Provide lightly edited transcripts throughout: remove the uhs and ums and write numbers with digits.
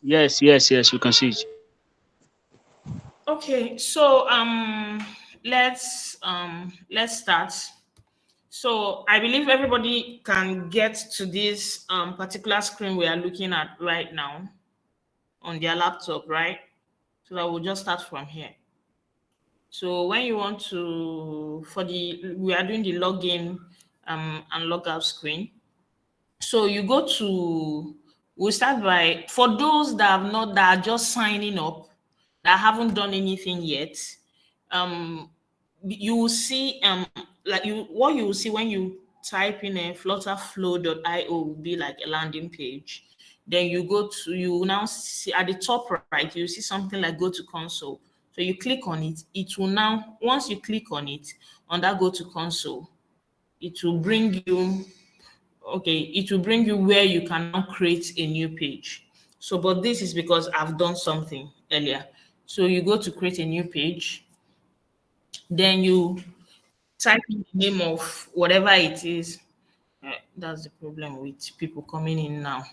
Yes, yes, yes, you can see it. Okay, so let's start. So I believe everybody can get to this particular screen we are looking at right now on their laptop, right? So that we'll just start from here. So when you want to, we are doing the login and logout screen. So you go to, we'll start by, for those that have not, that are just signing up, that haven't done anything yet, um, you will see, what you will see when you type in a flutterflow.io will be like a landing page. Then you will now see at the top right, you see something like go to console. So you click on it, it will now, once you click on it, on that go to console, it will bring you, okay, it will bring you where you can now create a new page. So, but this is because I've done something earlier. So you go to create a new page, then you type in the name of whatever it is. That's the problem with people coming in now.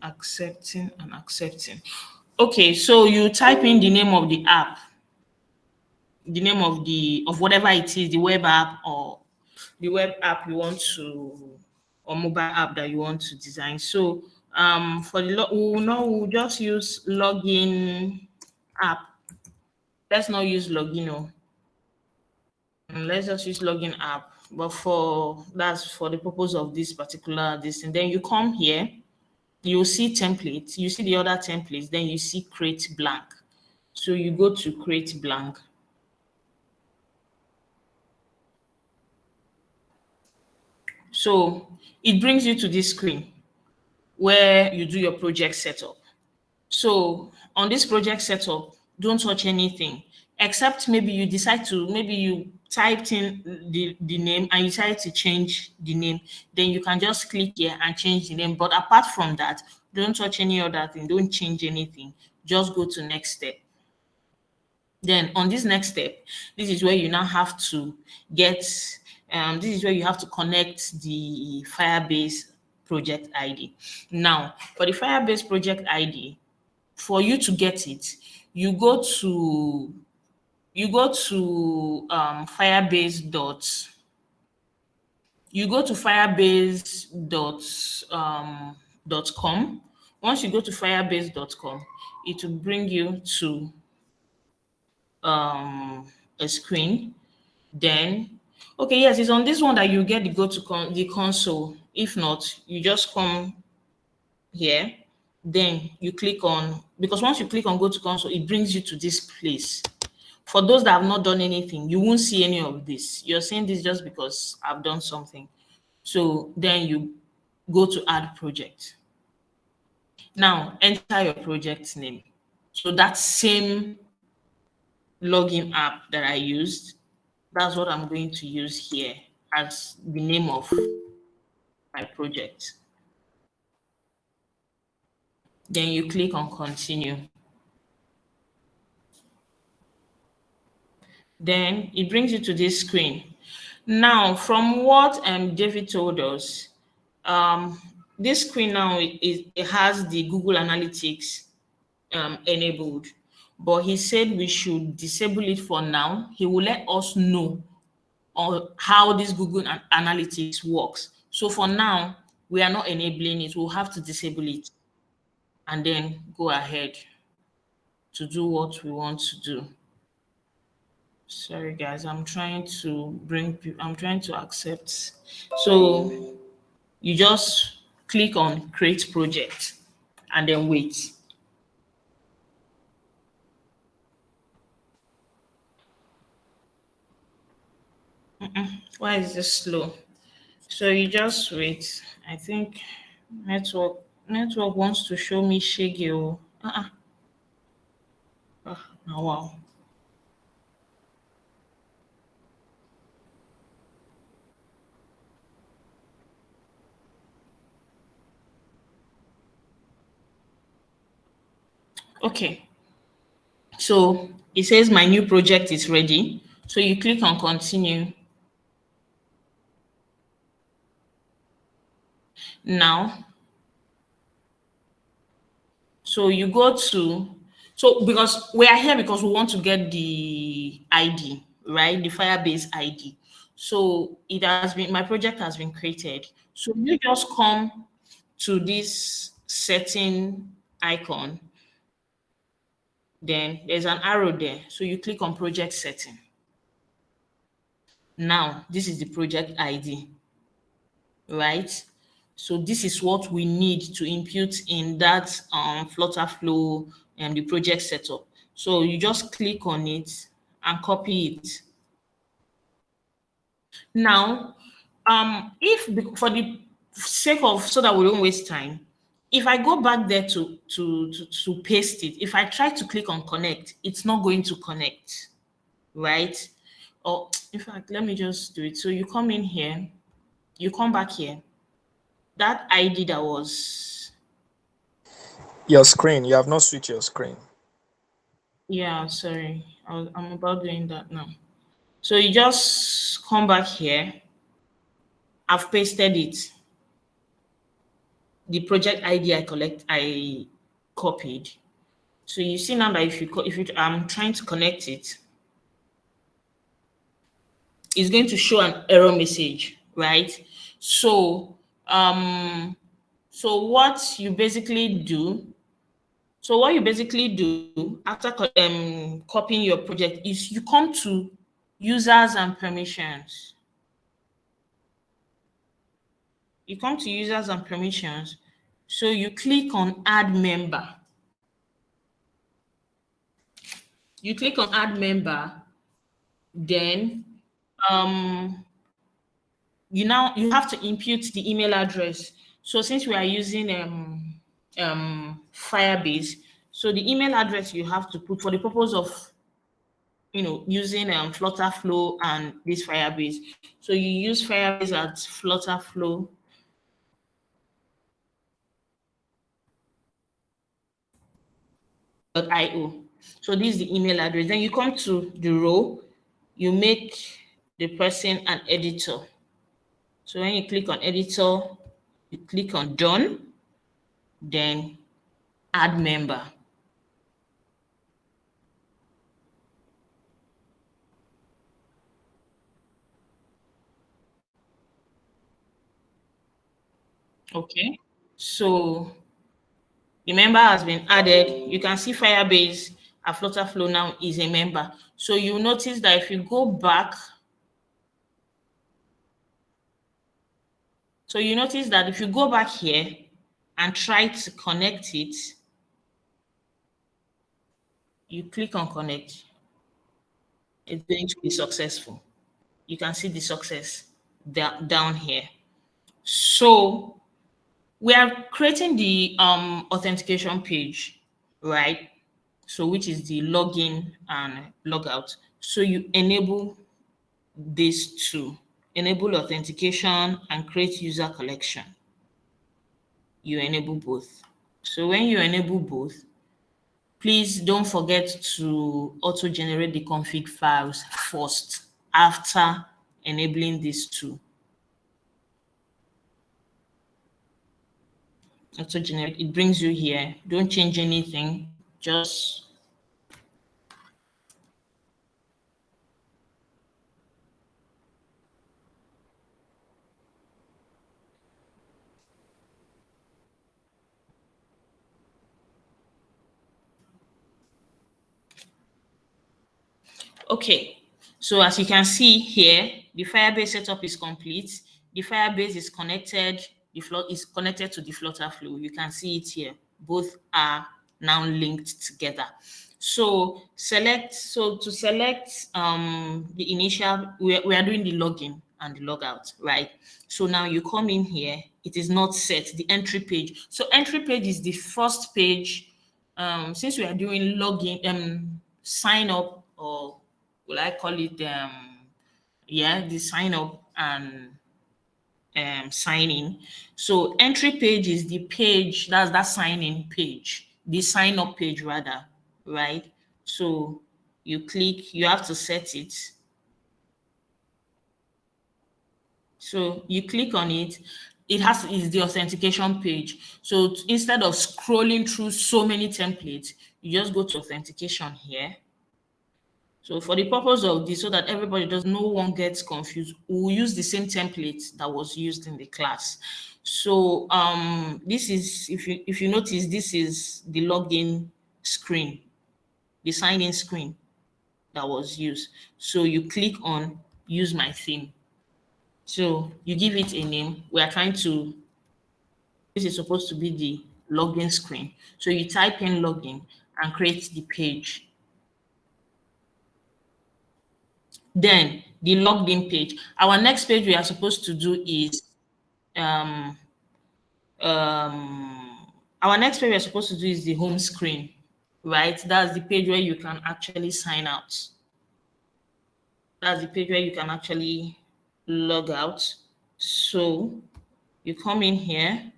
Accepting and accepting. Okay, so you type in the name of the app, the name of the of whatever it is, the web app or the web app you want to, or mobile app that you want to design. So for the we'll just use login app. Let's not use logino. Let's just use login app. But for that's for the purpose of this particular this, and then you come here, you see templates, you see the other templates, then you see create blank. So you go to create blank. So it brings you to this screen where you do your project setup. So on this project setup, don't touch anything except maybe you decide to, maybe you typed in the name and you decide to change the name, then you can just click here and change the name. But apart from that, don't touch any other thing, don't change anything. Just go to next step. Then on this next step, this is where you now have to get, this is where you have to connect the Firebase project ID. Now, for the Firebase project ID, for you to get it, you go to Firebase dot com. Once you go to firebase.com, it will bring you to a screen. Then, okay, yes, it's on this one that you get the the console. If not, you just come here, then you click on, because once you click on go to console, it brings you to this place. For those that have not done anything, you won't see any of this. You're seeing this just because I've done something. So then you go to add project. Now enter your project name. So that same login app that I used, that's what I'm going to use here as the name of my project. Then you click on continue. Then it brings you to this screen. Now, from what David told us, um, this screen now it has the Google Analytics enabled, but he said we should disable it for now. He will let us know on how this Google Analytics works. So for now, we are not enabling it. We'll have to disable it and then go ahead to do what we want to do. Sorry guys, I'm trying to accept. So you just click on create project and then wait. Why is this slow? So you just wait. I think network network wants to show me shaggy. Oh. Oh, wow. Okay. So it says my new project is ready. So you click on continue. Now So you go to, so because we are here because we want to get the ID, right? The Firebase ID. So it has been, my project has been created. So you just come to this setting icon, then there's an arrow there. So you click on project setting. Now, this is the project ID, right? So this is what we need to input in that FlutterFlow and the project setup. So you just click on it and copy it. Now, if for the sake of, so that we don't waste time, if I go back there to paste it, if I try to click on connect, it's not going to connect, right? Or in fact, let me just do it. So you come in here, you come back here. That ID that was, Your screen, you have not switched your screen. yeah, sorry, I'm about doing that now. So you just come back here. I've pasted it. The project ID I copied. So you see now that I'm trying to connect it, it's going to show an error message, right? So so what you basically do, after copying your project is you come to users and permissions. You come to users and permissions. So you click on add member. You click on add member, then you have to input the email address. So since we are using Firebase, so the email address you have to put for the purpose of using FlutterFlow and this Firebase. So you use Firebase at FlutterFlow. .io. So this is the email address. Then you come to the row, you make the person an editor. So when you click on editor, you click on done, then add member. Okay. So the member has been added. You can see Firebase at FlutterFlow now is a member. So you notice that if you go back, here and try to connect it, you click on connect, it's going to be successful. You can see the success down here. So we are creating the authentication page, right? So which is the login and logout. So you enable these two, enable authentication and create user collection. You enable both. So when you enable both, please don't forget to auto-generate the config files first after enabling these two. Auto-generate, it brings you here. Don't change anything, just okay. So as you can see here, the Firebase setup is complete. The Firebase is connected. The flow is connected to the FlutterFlow. You can see it here. Both are now linked together. So to select the initial, we are doing the login and the logout, right? So now you come in here. It is not set, the entry page. So entry page is the first page. Since we are doing login, sign up, or will I call it the sign up and sign in. So entry page is the page, that's that sign in page, the sign up page rather, right? So you click, you have to set it. So you click on it. is the authentication page. So instead of scrolling through so many templates, you just go to authentication here. So for the purpose of this, so that everybody no one gets confused, we'll use the same template that was used in the class. So this is, if you notice, this is the login screen, the sign-in screen that was used. So you click on use my theme. So you give it a name. This is supposed to be the login screen. So you type in login and create the page. Then the logged in page. Our next page we are supposed to do is our next page we're supposed to do is the home screen, right? That's the page where you can actually sign out. That's the page where you can actually log out. So you come in here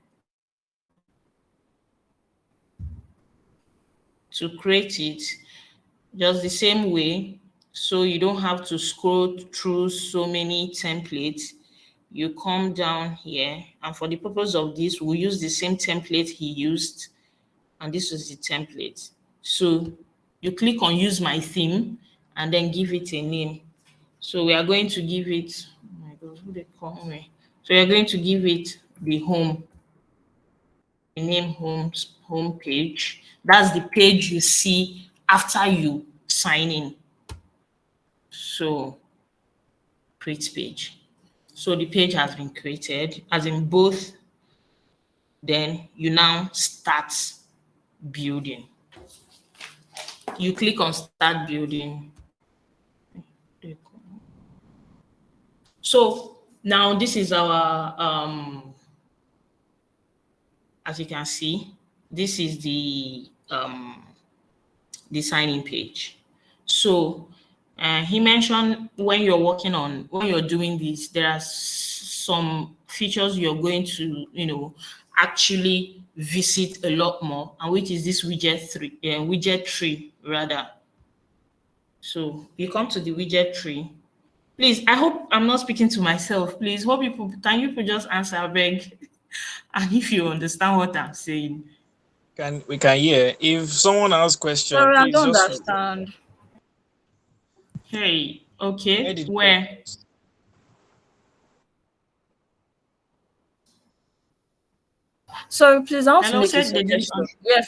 to create it just the same way. So you don't have to scroll through so many templates. You come down here, and for the purpose of this, we'll use the same template he used, and this is the template. So you click on use my theme and then give it a name. So we are going to give it, oh my God, who they call me? So we are going to give it the home, the name home page. That's the page you see after you sign in. So create page. So the page has been created, as in both. Then you now start building. You click on start building. So now this is our as you can see, this is the sign-in page. So he mentioned when you're doing this, there are some features you're going to, actually visit a lot more, and which is this widget tree rather. So you come to the widget tree. Please, I hope I'm not speaking to myself. Please, can you just answer, beg? And if you understand what I'm saying. We can hear. If someone has question, Sorry, I please don't just understand. Hey, where okay, did you where? Sorry, please, I want to Hello, make a said they didn't. suggestion. Yeah,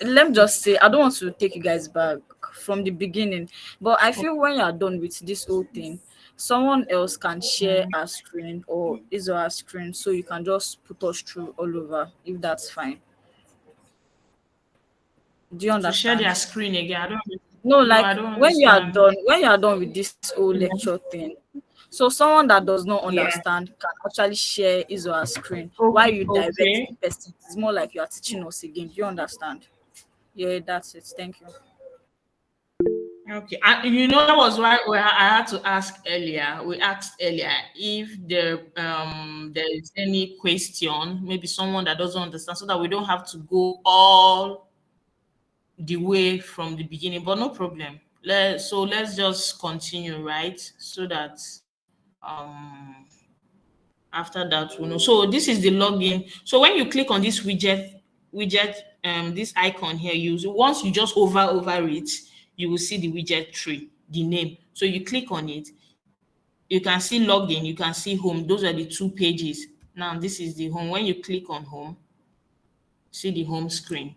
let me just say, I don't want to take you guys back from the beginning, but I feel when you are done with this whole thing, someone else can share a screen or his or her screen, so you can just put us through all over, if that's fine. Do you To share their understand? screen again. No, No, like I don't understand. when you are done with this whole lecture thing, so someone that does not Yeah. understand can actually share his or her screen while Okay. you direct the person. It's more like you are teaching us again. Do you understand? Yeah, that's it. Thank you. Okay. That was why I had to ask earlier. We asked earlier if there is any question, maybe someone that doesn't understand, so that we don't have to go all the way from the beginning. But no problem. Let's just continue, right? So that after that we know. So this is the login. So when you click on this widget, this icon here, once you just over it, you will see the widget tree, the name. So you click on it, you can see login, you can see home. Those are the two pages. Now this is the home. When you click on home, see the home screen.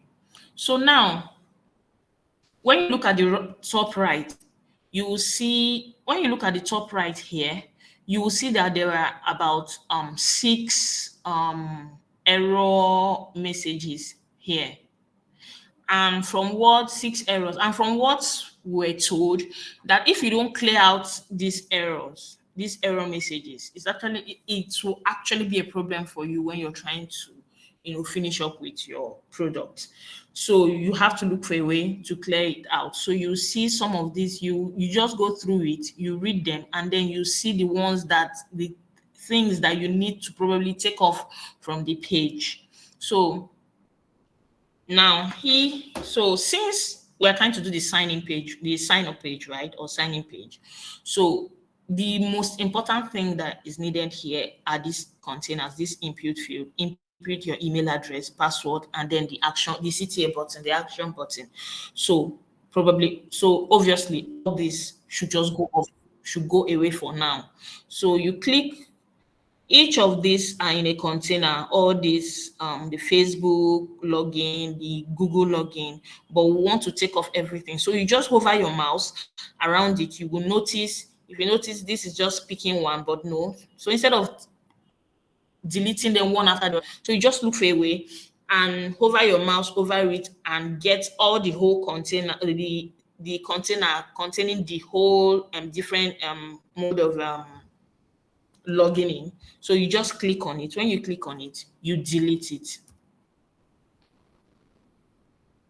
So now when you look at the top right, you will see, when you look at the top right here, you will see that there are about 6 error messages here. And from what 6 errors, and from what we're told, that if you don't clear out these error messages, it will actually be a problem for you when you're trying to finish up with your product. So you have to look for a way to clear it out. So you see some of these, you just go through it, you read them, and then you see the things that you need to probably take off from the page. So now since we're trying to do the sign-in page, the sign-up page, right, or sign-in page, so the most important thing that is needed here are these containers, this input field. Input your email address, password, and then the CTA button, the action button. So obviously all this should just go off, should go away for now. So you click, each of these are in a container, all this, the Facebook login, the Google login, but we want to take off everything. So you just hover your mouse around it. You will notice, if you notice, this is just picking one, but no. So instead of deleting them one after the other, so you just look for a way and hover your mouse over it and get all the whole container, the container containing the whole different mode of logging in. So you just click on it. When you click on it, you delete it.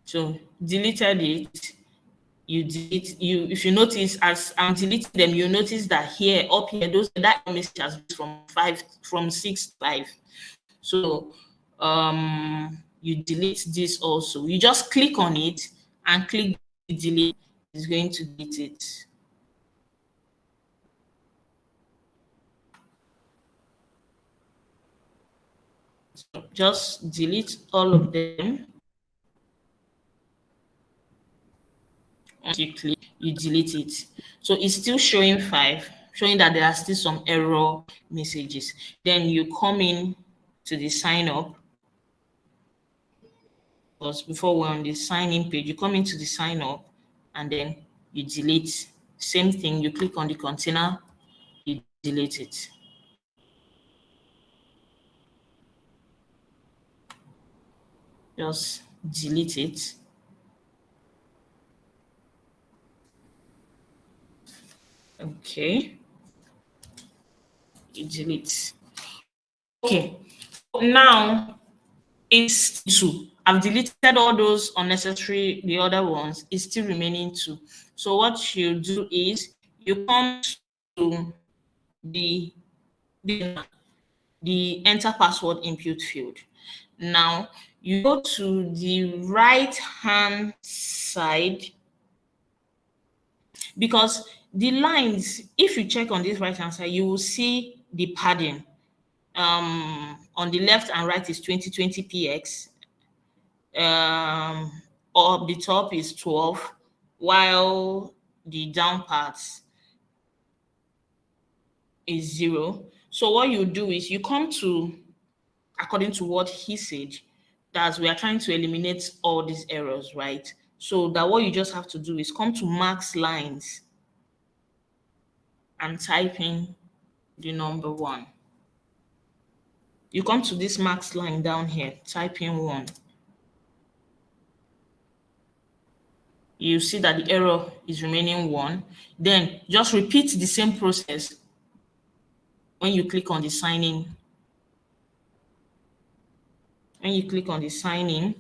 So deleted it, you delete, if you notice, as I'm deleting them, you notice that here, up here, that message has been from 6 to 5. So you delete this also. You just click on it and click delete. It's going to delete it. So just delete all of them. Once you click, you delete it. So it's still showing 5, showing that there are still some error messages. Then you come in to the sign up. Because before we're on the sign in page, you come into the sign up and then you delete. Same thing, you click on the container, you delete it. Just delete it. Okay. You delete. Okay. Now it's 2. I've deleted all those unnecessary, the other ones. It's still remaining 2. So what you do is you come to the enter password input field. Now you go to the right hand side, because the lines, if you check on this right hand side, you will see the padding. On the left and right is 2020 px. Up the top is 12, while the down parts is 0. So what you do is you come to, according to what he said, that we are trying to eliminate all these errors, right? So that what you just have to do is come to max lines and type in the number 1. You come to this max line down here, type in 1. You see that the error is remaining 1. Then just repeat the same process when you click on the sign in. When you click on the sign in,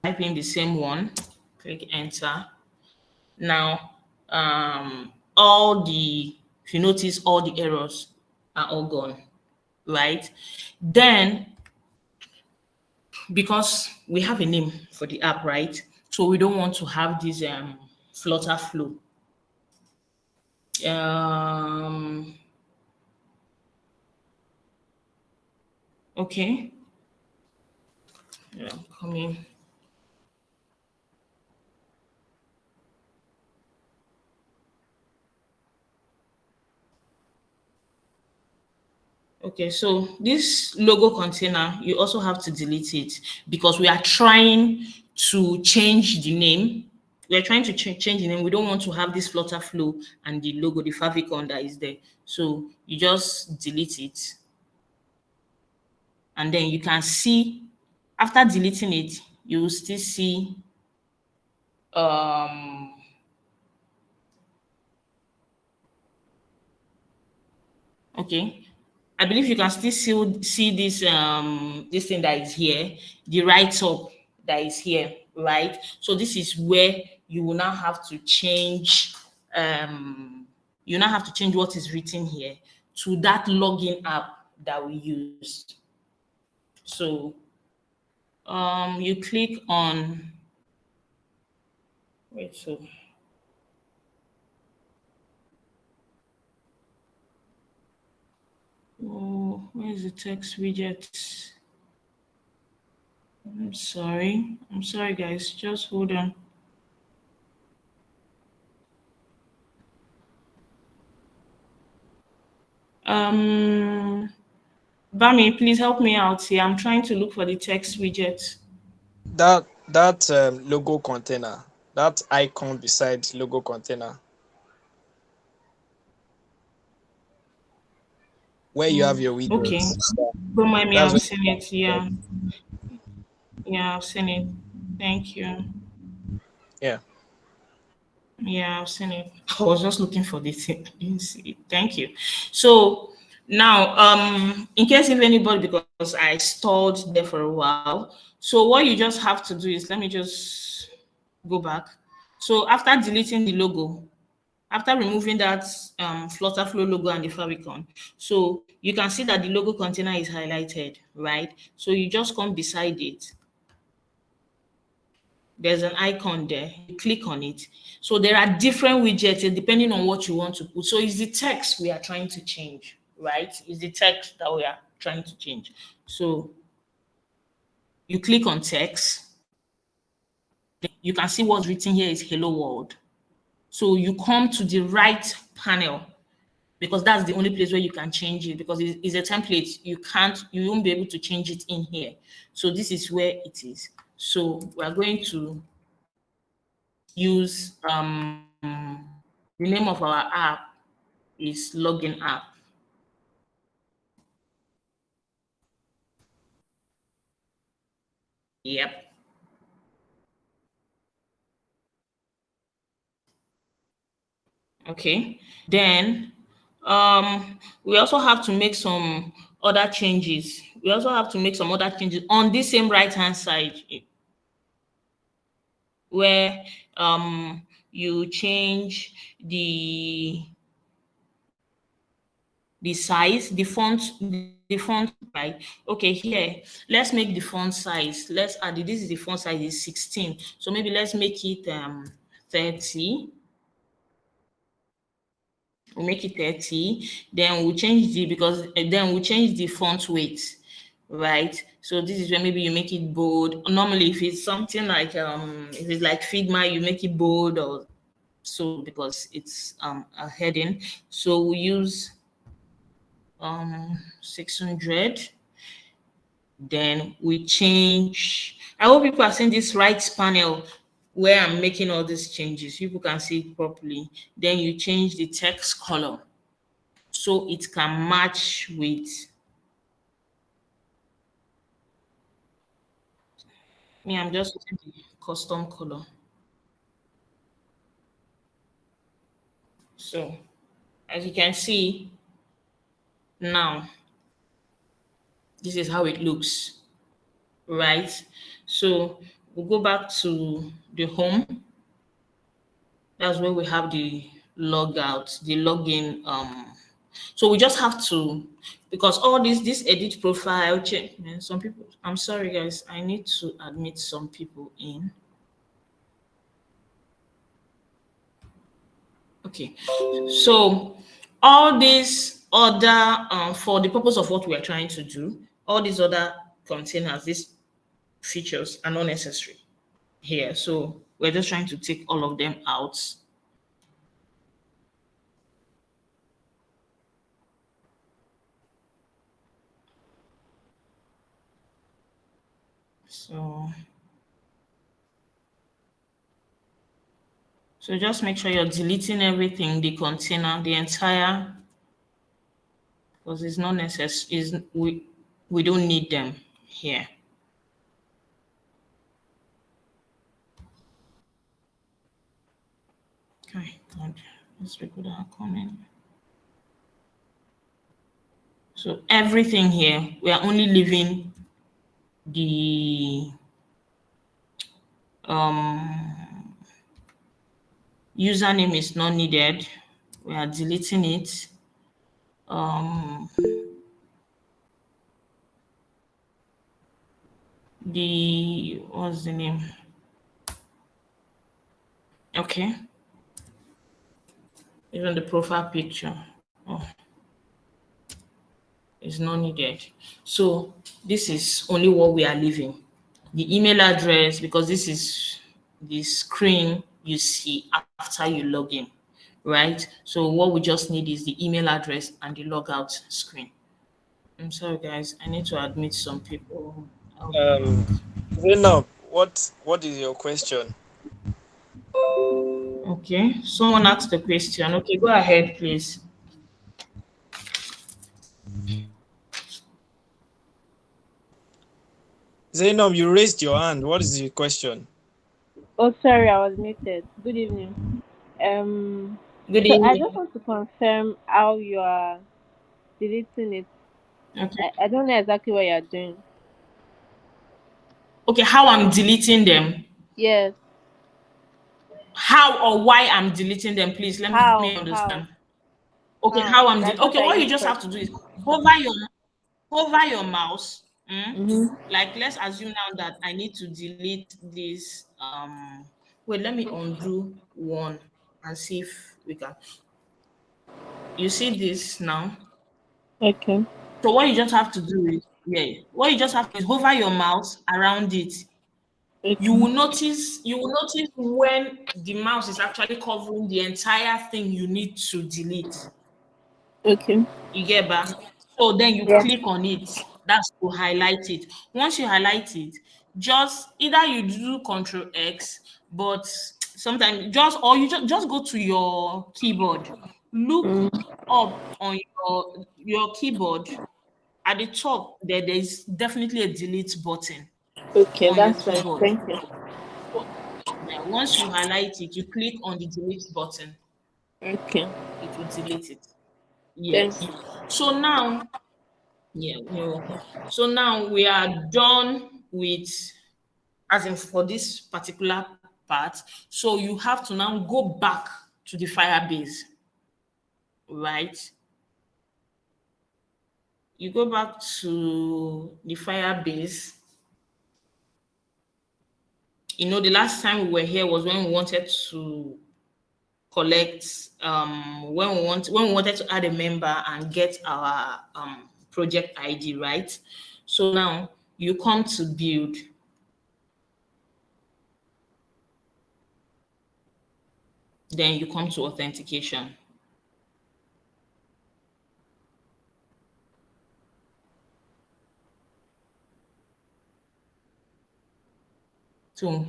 type in the same one, click enter. Now, if you notice, all the errors are all gone, right? Then, because we have a name for the app, right? So we don't want to have this FlutterFlow. Okay. Yeah, coming. Okay, so this logo container, you also have to delete it, because we are trying to change the name. We're trying to change the name. We don't want to have this FlutterFlow and the logo, the favicon that is there. So you just delete it. And then you can see, after deleting it, you will still see okay. I believe you can still see this this thing that is here, the write up that is here, right? So this is where you will now have to change what is written here to that login app that we used. So you click on Wait, so oh, where's the text widget? I'm sorry, guys. Just hold on. Um, Bami, please help me out here. I'm trying to look for the text widget. That logo container, that icon beside logo container, where you have your Okay. widgets. Don't mind me, That's I've what. seen it. Yeah. Yeah, I've seen it. Thank you. Yeah. Yeah, I've seen it. I was just looking for this. I didn't see it. Thank you. So now, in case if anybody, because I stalled there for a while. So what you just have to do is, let me just go back. So after deleting the logo, after removing that FlutterFlow logo and the favicon, so you can see that the logo container is highlighted, right? So you just come beside it. There's an icon there. You click on it. So there are different widgets depending on what you want to put. So it's the text we are trying to change, right? It's the text that we are trying to change. So you click on text. You can see what's written here is hello world. So you come to the right panel because that's the only place where you can change it because it's a template. You won't be able to change it in here. So this is where it is. So we're going to use the name of our app is login app. Yep. Okay. Then we also have to make some other changes. We also have to make some other changes on this same right hand side where you change the size, the font, right? Okay, here, let's make the font size. Let's add it. This is the font size is 16. So maybe let's make it 30. We'll make it 30. Then we'll change then we'll change the font weight, right? So this is where maybe you make it bold. Normally, if it's something like if it's like Figma, you make it bold or so because it's a heading. So we use 600. Then we change. I hope people are seeing this right panel where I'm making all these changes. People can see it properly. Then you change the text color so it can match with me. I'm just using the custom color. So as you can see now, this is how it looks, right? So we'll go back to the home. That's where we have the logout, the login. So we just have to, because all this edit profile change. Man, some people. I'm sorry, guys. I need to admit some people in. Okay. So all these other, for the purpose of what we are trying to do, all these other containers, these features are not necessary here. So we're just trying to take all of them out. So just make sure you're deleting everything, the container, the entire, because it's not necessary. Is we don't need them here. Okay, God, these people that are coming. So everything here, we are only leaving the username is not needed. We are deleting it. What's the name? Okay. Even the profile picture. Oh, is not needed. So this is only what we are leaving. The email address, because this is the screen you see after you log in, right? So what we just need is the email address and the logout screen. I'm sorry, guys. I need to admit some people. I'll be Um, back. Zainab, what is your question? Okay. Someone asked the question. Okay, go ahead, please. Zainab, you raised your hand. What is your question? Oh, sorry, I was muted. Good evening. Um, Good so I just evening. want to confirm how you are deleting it. Okay. I don't know exactly what you're doing. Okay, how I'm deleting them. Yes. How or why I'm deleting them, please let me How? understand. Okay, how How? I'm Like, what okay. are What you you just have to do pressing? is hover your hover your mouse. Mm-hmm. Like let's assume now that I need to delete this. Wait, let me undo one and see if we can. You see this now. Okay. So what you just have to do is what you just have to do is hover your mouse around it. Okay. You will notice when the mouse is actually covering the entire thing you need to delete. Okay. You get back. So then you Yeah. click on it. That's to highlight it. Once you highlight it, just either you do Control X, but sometimes just or you just go to your keyboard. Look Mm. up on your keyboard. At the top, there's definitely a delete button Okay, on your that's fine. keyboard. Thank you. So, yeah, once you highlight it, you click on the delete button, Okay. it will delete it. Thank Yes. you. So now, yeah, you're welcome. So now we are done with, as in for this particular part. So you have to now go back to the Firebase, right? You go back to the Firebase. The last time we were here was when we wanted to collect when we wanted to add a member and get our project ID, right? So now you come to build, then you come to authentication. So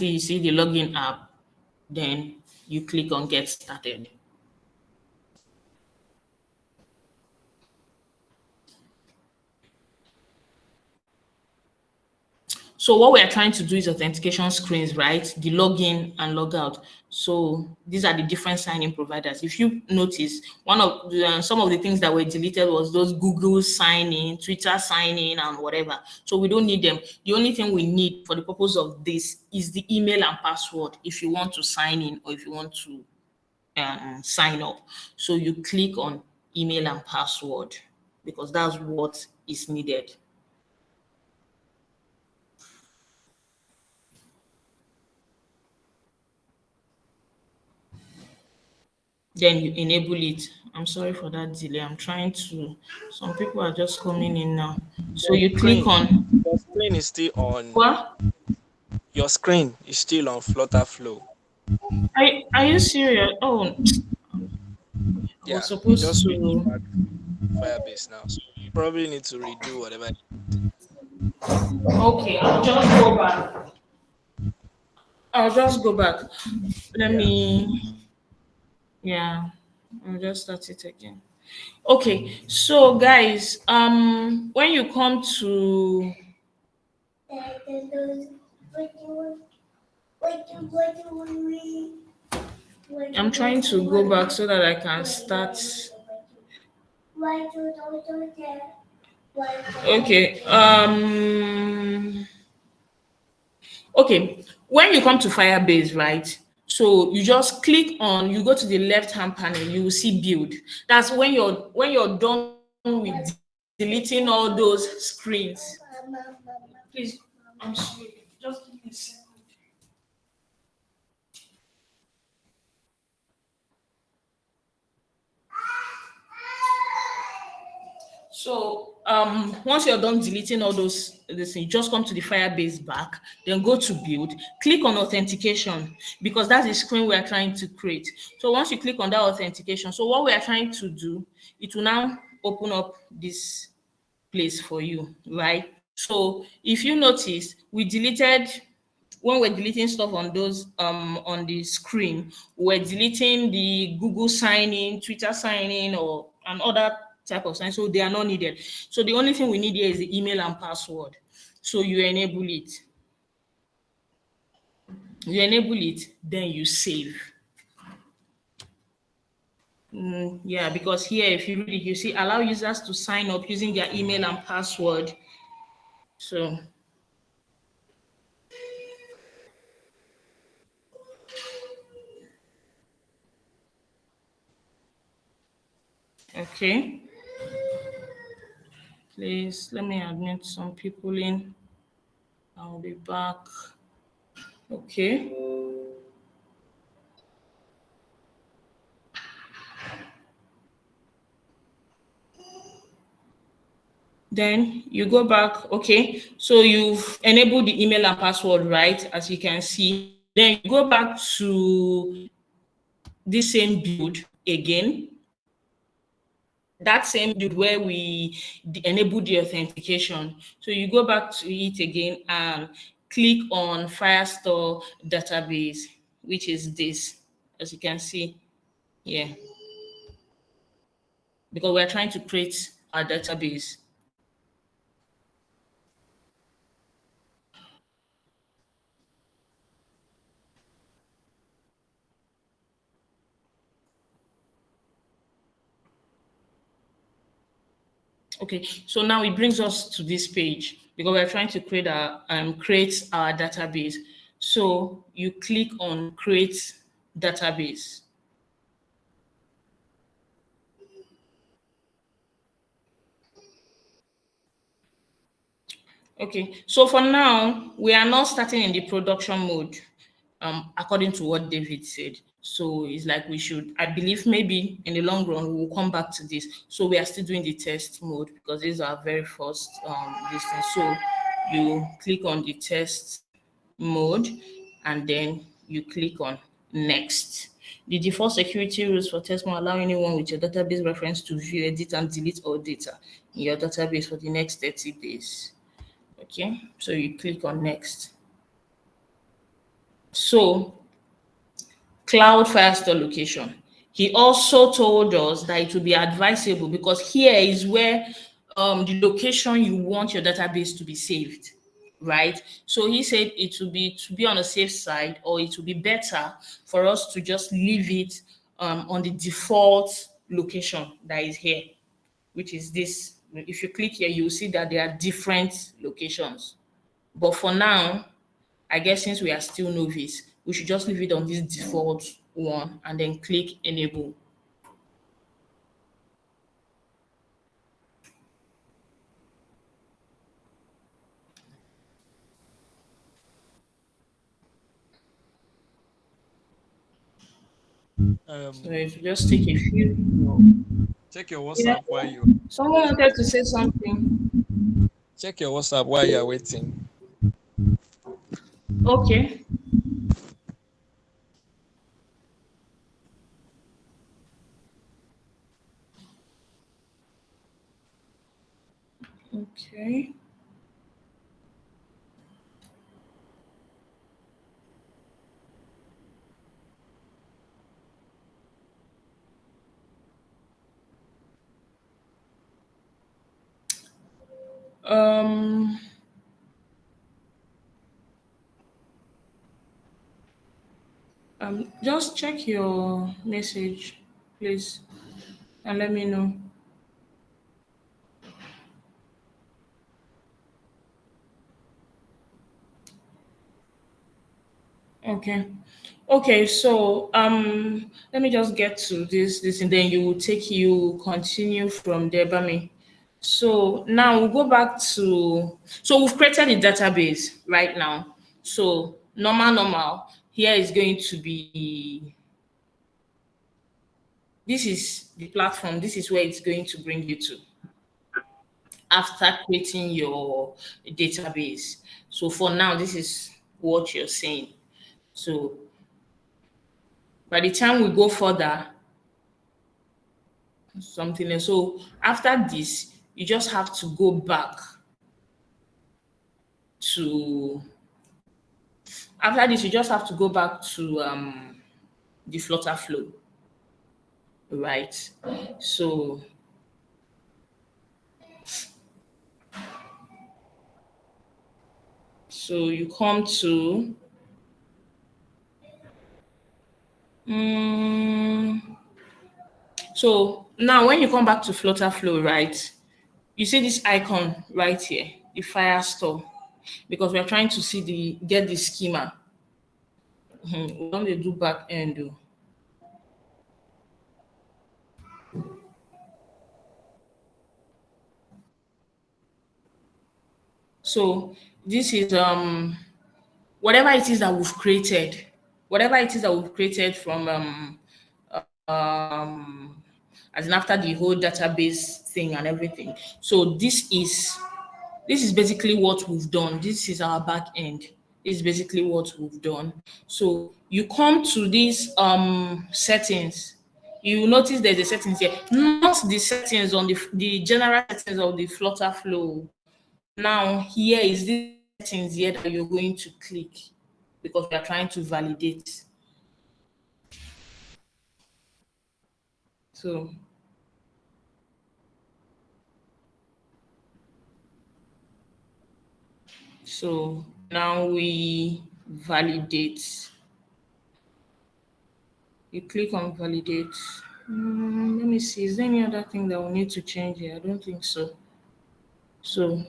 you see the login app, then you click on get started. So what we are trying to do is authentication screens, right? The login and logout. So these are the different sign-in providers. If you notice, one of some of the things that were deleted was those Google sign-in, Twitter sign-in, and whatever. So we don't need them. The only thing we need for the purpose of this is the email and password if you want to sign in or if you want to sign up. So you click on email and password because that's what is needed. Then you enable it. I'm sorry for that delay. I'm trying to, some people are just coming in now. So Your you click screen, on your screen is still on. what? Your screen is still on FlutterFlow. Are you serious? Oh, I was Yeah, you supposed just switch to. back to Firebase now. So you probably need to redo whatever. Okay, I'll just go back. I'll just go back. Let Yeah. me, yeah, I'll just start it again. Okay, so guys, when you come to, I'm trying to go back so that I can start. Okay. Okay. When you come to Firebase, right? So you just click on, you go to the left-hand panel, you will see build. That's when you're done with deleting all those screens. Please, I'm sorry. Just give me a second. So once you're done deleting all those, you just come to the Firebase back, then go to build, click on authentication, because that's the screen we are trying to create. So once you click on that authentication, so what we are trying to do, it will now open up this place for you, right? So if you notice, we deleted, when we're deleting stuff on those on the screen, we're deleting the Google sign in, Twitter sign in, or and other type of sign, so they are not needed. So the only thing we need here is the email and password. So you enable it. You enable it, then you save. Yeah, because here, if you read it, you see allow users to sign up using their email and password. So okay, please let me admit some people in. I'll be back. Okay. Then you go back. Okay, so you've enabled the email and password, right? As you can see. Then you go back to this same build again. That same build where we enable the authentication. So you go back to it again and click on Firestore database, which is this, as you can see here, because we're trying to create our database. Okay, so now it brings us to this page because we're trying to create our database. So you click on create database. Okay, so for now, we are not starting in the production mode, according to what David said. So it's like we should, I believe maybe in the long run, we will come back to this. So we are still doing the test mode because this is our very first this thing. So you click on the test mode and then you click on next. The default security rules for test mode allow anyone with your database reference to view, edit, and delete all data in your database for the next 30 days. Okay, so you click on next. So cloud Firestore location. He also told us that it would be advisable because here is where the location you want your database to be saved, right? So he said it would be to be on a safe side, or it would be better for us to just leave it on the default location that is here, which is this. If you click here, you'll see that there are different locations. But for now, I guess since we are still novice, we should just leave it on this default one and then click enable. So it will just take a few. Check your Yeah. WhatsApp while you Someone wanted to say something. check your WhatsApp while you're waiting. Okay. Okay. Um just check your message, please, and let me know. Okay. Okay, so let me just get to this and then you continue from there, Bami. So now we'll go back to, so we've created a database right now. So normal here is going to be, this is the platform, this is where it's going to bring you to. after creating your database. So for now, this is what you're saying. So by the time we go further, something else. So after this, you just have to go back to, after this, you just have to go back to the FlutterFlow, right? So you come to so now when you come back to FlutterFlow, right? You see this icon right here, the Firestore, because we are trying to see get the schema. We don't do back end though. So this is whatever it is that we've created, from as in after the whole database thing and everything. So this is basically what we've done. This is our back end. This is basically what we've done. So you come to these settings. You notice there's a settings here, not the settings on the general settings of the FlutterFlow. Now here is the settings here that you're going to click because we are trying to validate. So now we validate. You click on validate. Let me see. Is there any other thing that we need to change here? I don't think so. So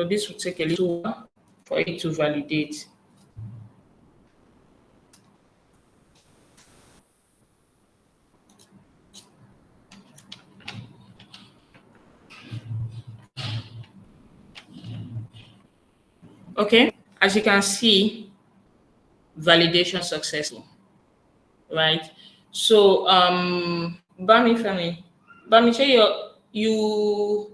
this will take a little while for it to validate. Okay, as you can see, validation successful, right? So Bami, share you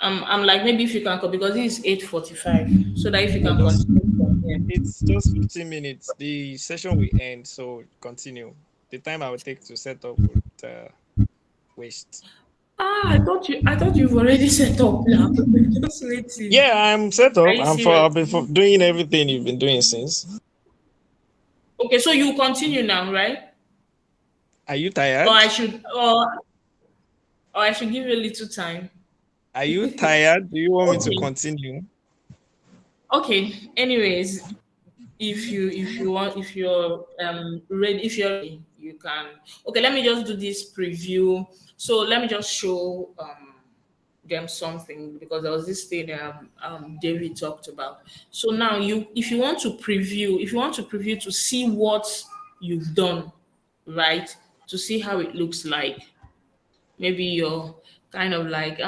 I'm like, maybe if you can call, because this is 8:45, so that if you can continue. It's just 15 minutes. The session will end, so continue. The time I will take to set up would waste. I thought you've already set up now. Just waiting. Yeah, I'm set up. I've been doing everything you've been doing since. Okay, so you continue now, right? Are you tired? Or I should give you a little time. Are you tired? Do you want me to continue? Okay. Anyways, if you're ready, you can. Okay, let me just do this preview. So let me just show them something, because there was this thing that David talked about. So now if you want to preview to see what you've done, right? To see how it looks like. Maybe you're kind of like,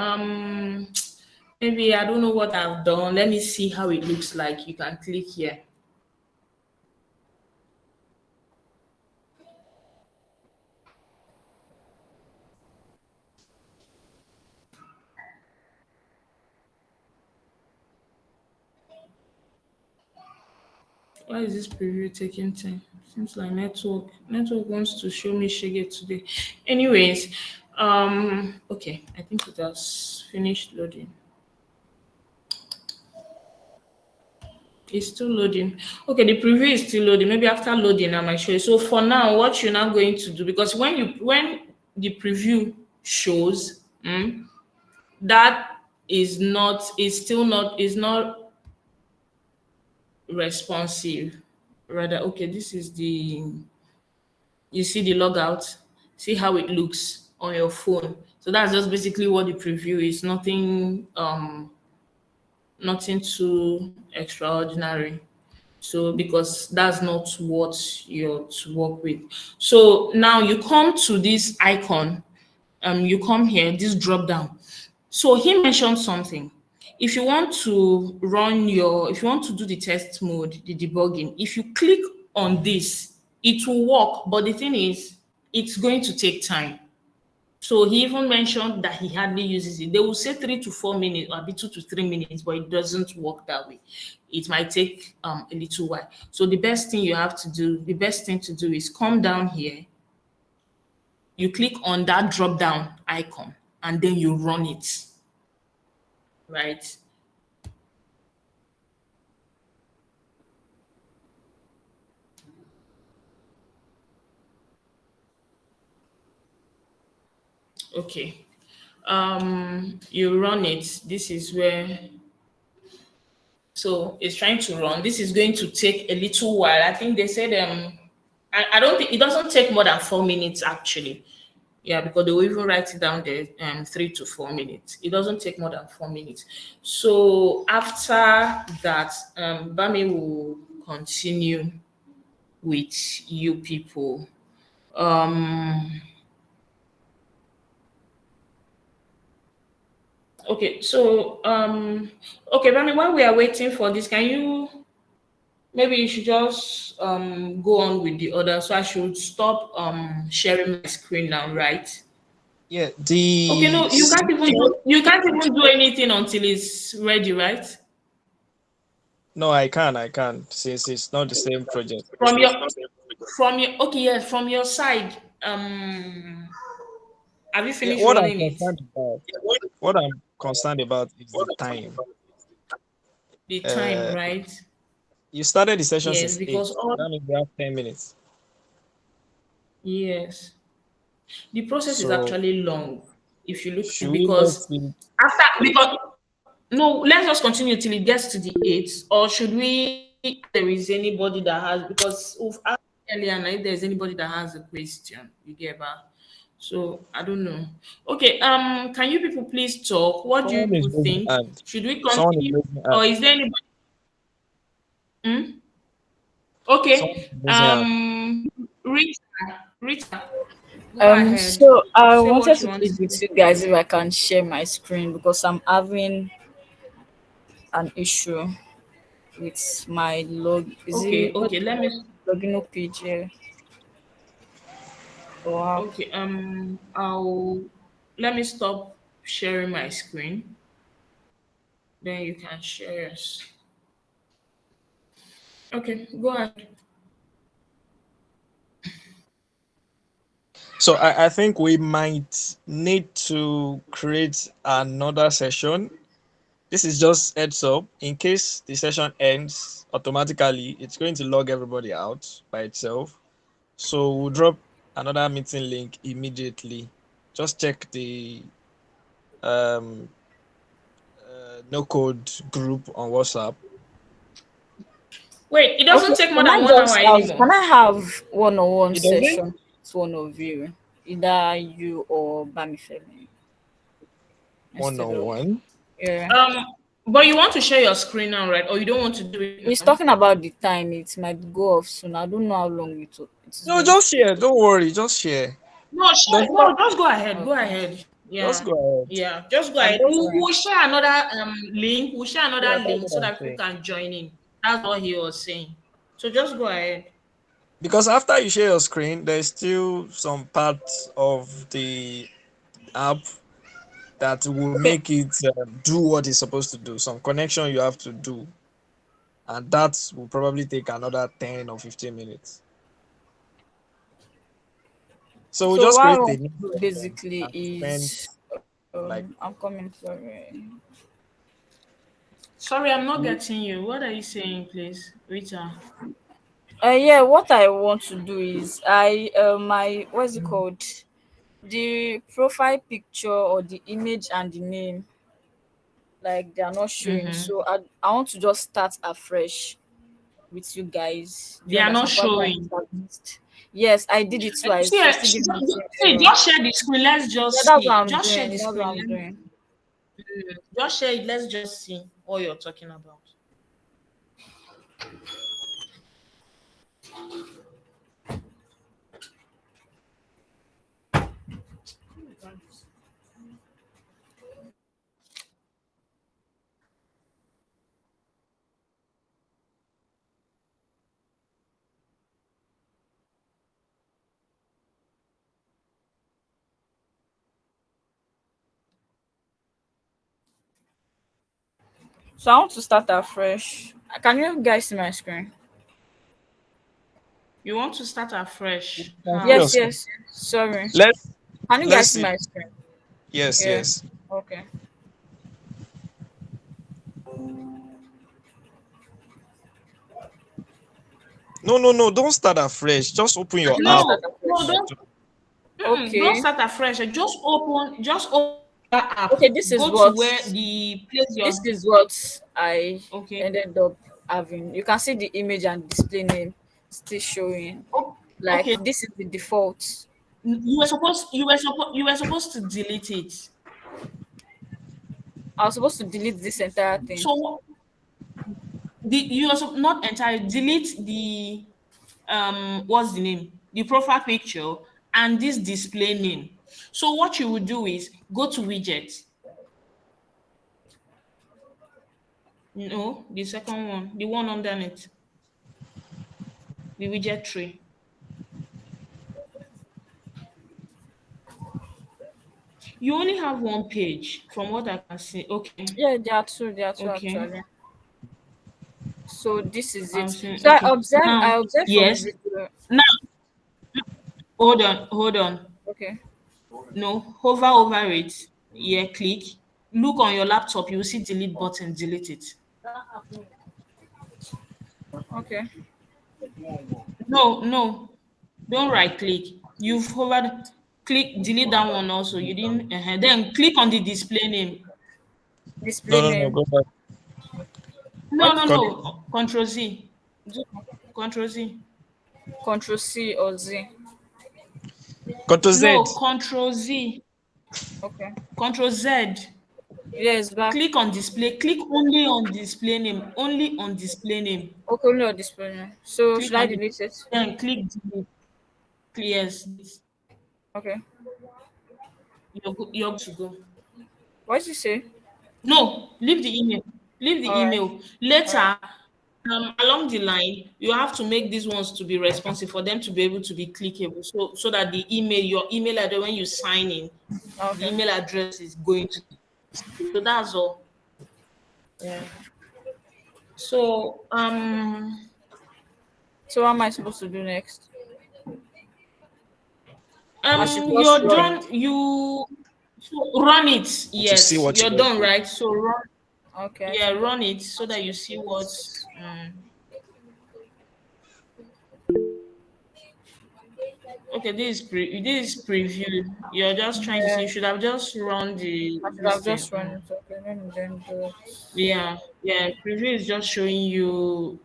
maybe I don't know what I've done. Let me see how it looks like. You can click here. Why is this preview taking time? Seems like network wants to show me shege today. Anyways, okay, I think it has finished loading. It's still loading. Okay, the preview is still loading. Maybe after loading, I might show you. So for now, what you're now going to do, because when the preview shows, that is not responsive. Rather, okay, this is you see the logout. See how it looks on your phone. So that's just basically what the preview is. Nothing too extraordinary. So because that's not what you're to work with. So now you come to this icon, you come here, this drop down. So he mentioned something. if you want to do the test mode, the debugging, if you click on this, it will work. But the thing is, it's going to take time. So he even mentioned that he hardly uses it. They will say 3 to 4 minutes, or be 2 to 3 minutes, but it doesn't work that way. It might take a little while. So the best thing to do is come down here. You click on that drop down icon, and then you run it. Right? Okay. You run it. This is where, so it's trying to run. This is going to take a little while. I think they said I don't think it doesn't take more than 4 minutes actually. Yeah, because they will even write it down there, 3 to 4 minutes. It doesn't take more than 4 minutes. So after that, Bami will continue with you people. Okay, so okay, Bami, while we are waiting for this, can you maybe you should just go on with the other. So I should stop sharing my screen now, right? Yeah, Okay, the no, you can't even do anything until it's ready, right? no, I can't since it's not the same project. From your okay, yes, from your side, have you Yeah, finished running it? what I'm concerned about is the time. The time, Uh, right? you started the session Yes, since because 8. all That means we have 10 minutes. yes. The process is So actually long if you look should we let because it? after because no, let's just continue till it gets to the eight, or should we? If there is anybody that has because we've asked earlier, and if there's anybody that has a question, you get back. So I don't know. Okay, can you people please talk? What do you Someone is people raising think? hand. Should we Someone is continue, raising or hand. is there anybody? Hmm? Okay, Someone is raising hand. Rita, Rita, go ahead. So I Say wanted what you to want to plead with say. you guys if I can share my screen because I'm having an issue with my log. Is Okay, it what okay, let me. login page here? Wow. Okay, I'll let me stop sharing my screen. Then you can share yours. Okay, go ahead. So I think we might need to create another session. This is just heads up. In case the session ends automatically, it's going to log everybody out by itself. So we'll drop another meeting link immediately. Just check the um, no code group on WhatsApp. Wait, it Okay. doesn't take more Can I than 1 hour just have? anymore. Can I have one-on-one It doesn't session with one of you, either you or Bamifemi, one instead on of one. yeah. Um, but you want to share your screen now, right? Or you don't want to do it He's now? talking about the time. It might go off soon. I don't know how long it is No, going to just take. share. Don't worry. Just share. No, Does no, not just go ahead. Go Okay. ahead. just Yeah, go ahead. yeah, just go I'm ahead. just We'll, Alright. we'll share another link. We'll share yeah, another that's link so what I'm that people saying. can join in. That's what he was saying. So just go ahead. Because after you share your screen, there's still some parts of the app that will Okay. make it do what it's supposed to do. Some connection you have to do, and that will probably take another 10 or 15 minutes. So we'll So just what I create a want new to do session basically and spend is like I'm coming. Sorry. Sorry, I'm not you getting you. What are you saying, please, Rita? Yeah. What I want to do is my what's it called? The profile picture or the image and the name, like they are not showing. Mm-hmm. So I want to just start afresh with you guys. Do They you are not understand? Probably I showing. must have missed. Yes, I did it twice. It See, was still giving me the same see, error. just share the screen. Let's Yeah, just that's what see. I'm Just share doing. the That's what screen. I'm doing. Just share it. Let's just see what you're talking about. So I want to start afresh. Can you guys see my screen? You want to start afresh? Can see How? your Yes, screen. yes. Sorry. Let's Can you let's guys see see. my screen? Yes, Yeah. yes. Okay. No, no, no. Don't start afresh. Just open your I did not app. start No, no, afresh. don't Okay. start afresh. Just open that app. Okay, this is Go to what where the place this your is what I okay. ended up having. You can see the image and display name still showing. Like Okay. this is the default. You were supposed to delete it. I was supposed to delete this entire thing. So you also not entirely delete the what's the name? The profile picture and this display name. So what you would do is go to widgets. No, the second one, the one underneath, the widget tree. You only have one page from what I can see. Okay. Yeah, there are two. There are two Okay. actually. So this is I'm it. seeing So okay. I Now, observed from the yes. video. Now hold on. Okay. No, hover over it. Yeah, click. Look on your laptop, you will see delete button, delete it. Okay. No, no, don't right click. You've hovered, click, delete that one also. You didn't, then click on the display name. No, Display no, no. name. Go back. No, What? no, Con- no. Control Z. Do Control Z. Control C or Z. Control Z. No, Control Z. Okay. Control Z. Yes, back. Click on display. Click only on display name. Only on display name. Okay, only on display name. So Click should I on it. delete it? Then click delete. Yes. Okay. You're good to go. What did you say? No, leave the email. Leave the All right. email. All right. Later, along the line, you have to make these ones to be responsive for them to be able to be clickable. So that the email, your email address, when you sign in, the Okay. email address is going to. So that's all. Yeah. So So what am I supposed to do next? I should just you're run. done. You so run it. To see Yes, what you you're went done, through. right? So run. Okay, I Yeah, should run it so that you see what's. Okay, this is preview. You're just trying to see. yeah, You should have just run the I should this have thing. just run it. Okay, let me then do it. Yeah, yeah. Preview is just showing you.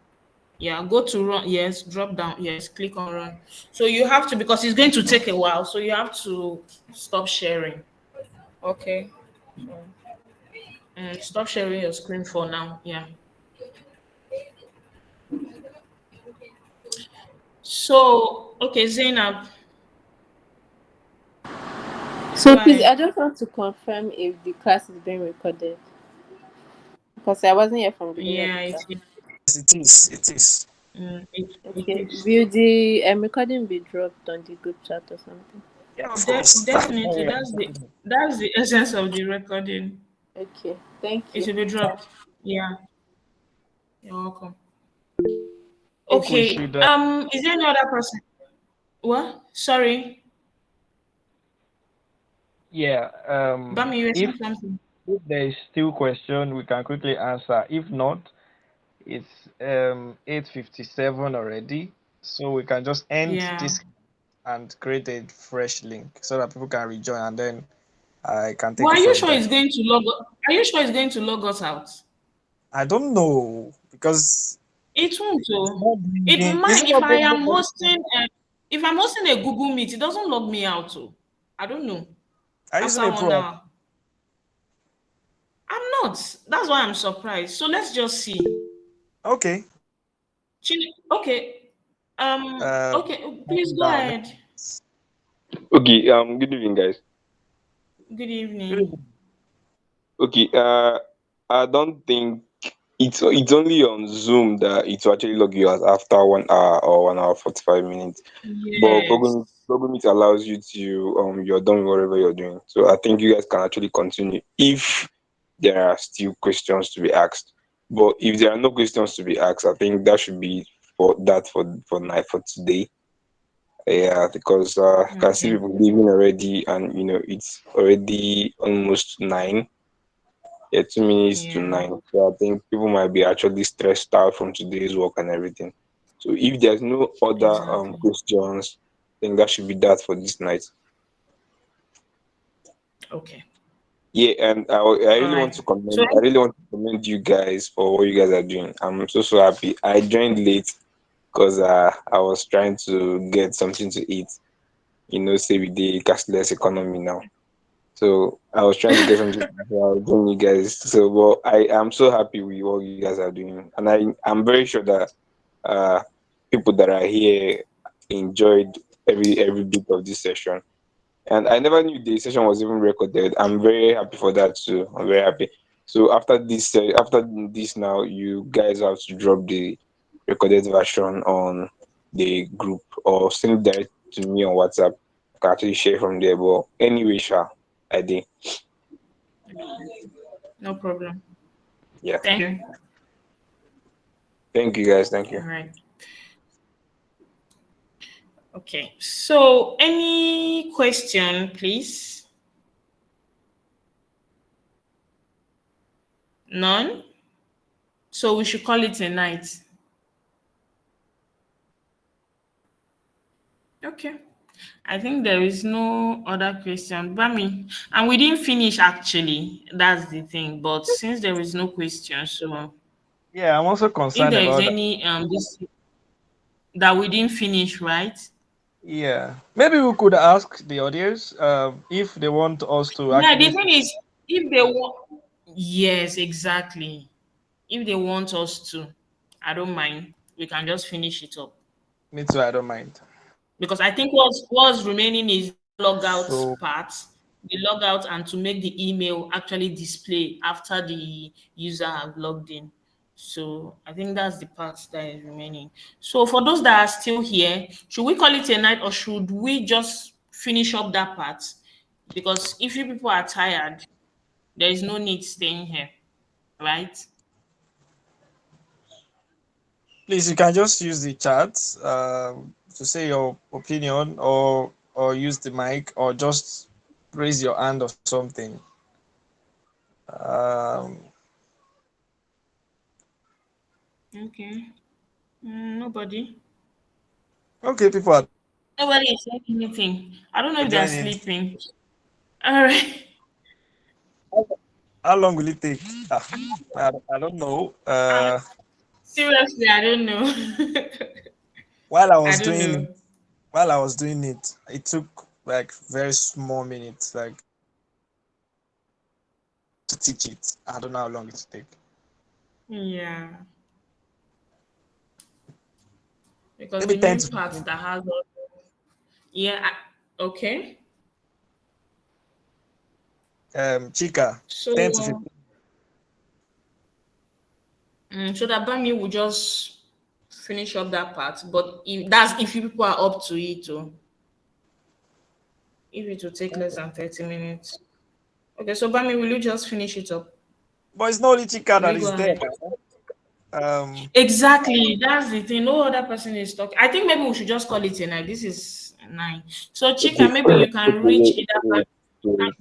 Yeah, go to run. Yes, drop down. Yes, click on run. So you have to because it's going to take a while. So you have to stop sharing. Okay. So, Stop sharing your screen for now. Yeah. So okay, Zainab, So go please, I ahead. just want to confirm if the class is being recorded because I wasn't here from the beginning of Yeah, the it class. is. Yes, it is. It is. It Okay, is. will the recording be dropped on the group chat or something? Yeah, of course. Definitely, that's the essence of the recording. Okay, thank It you. will be dropped. Yeah, you're welcome. I think we Okay. should. Is there any other person? What? Sorry, Yeah. Bami, you were If saying something. there is still question, we can quickly answer. If not, it's 8:57 already, so we can just end Yeah. this and create a fresh link so that people can rejoin, and then I can Well, take are it you from sure there. it's going to log? Are you sure it's going to log us out? I don't know because It won't. it's So not it bringing. Is might it if not I bringing? am hosting. If I'm hosting a Google Meet, it doesn't log me out. So I don't know. Are you using After a one pro? hour, I'm not. That's why I'm surprised. So let's just see. Okay. Okay. Okay. Please go Down. ahead. Okay, good evening, guys. Good evening. Okay, I don't think it's only on Zoom that it will actually log you as after 1 hour or 1 hour 45 minutes. But Yes. Google Meet allows you to you're done with whatever you're doing. So I think you guys can actually continue if there are still questions to be asked. But if there are no questions to be asked, I think that should be for night for today. Yeah, because I can see Okay. people leaving already, and it's already almost 9. Yeah, 2 minutes to Yeah, 9. So I think people might be actually stressed out from today's work and everything. So if there's no other exactly. questions, I think that should be that for this night. Okay. Yeah, and I All really want right. to So commend. I really want to commend you guys for what you guys are doing. I'm so happy. I joined late because I was trying to get something to eat. Say with the cashless economy now. So I was trying to get something while doing you guys. So, but I am so happy with what you guys are doing, and I'm very sure that uh people that are here enjoyed every bit of this session. And I never knew the session was even recorded. I'm very happy for that too. I'm very happy. So after this now, you guys have to drop the recorded version on the group or send that to me on WhatsApp. I can actually share from there. But anyway, Sha, I did. no problem. Yeah. Thank you. Thank you guys. Thank All you. right. Okay. So any question, please? None? So we should call it a night. Okay. I think there is no other question. Bami, and we didn't finish actually. That's the thing. But since there is no question, so Yeah, I'm also if concerned there is about that. any this that we didn't finish, right? Yeah, maybe we could ask the audience if they want us to Yeah, actually. the thing is, if they want, yes, exactly. If they want us to, I don't mind. We can just finish it up Me too. I don't mind. because I think what's remaining is logout So part, the logout, and to make the email actually display after the user have logged in. So I think that's the part that is remaining. So for those that are still here, should we call it a night or should we just finish up that part? Because if you people are tired, there is no need staying here, right? please, you can just use the chat to say your opinion, or use the mic, or just raise your hand or something. Um, Okay. Nobody. okay, people are Nobody is saying anything. I don't know if they're joining. sleeping. All right. How long will it take? Ah, I don't know. Seriously, I don't know. While I I was don't doing it, know. it took like very small minutes, like to teach it. I don't know how long it take. Yeah, because Maybe the 10 main to part 15. that has all, yeah, okay. Chica, So, 10 to 15. so that Bami will just finish up that part. But if you people are up to it, oh, if it will take less than 30 minutes. Okay, so Bami, will you just finish it up? But it's not only Chica Will that you go is there ahead? now. Um, Exactly. That's the thing. No other person is talking. I think maybe we should just call it a night. This is 9. So Chika, Okay. maybe you can Okay. reach Wait, either wait, wait,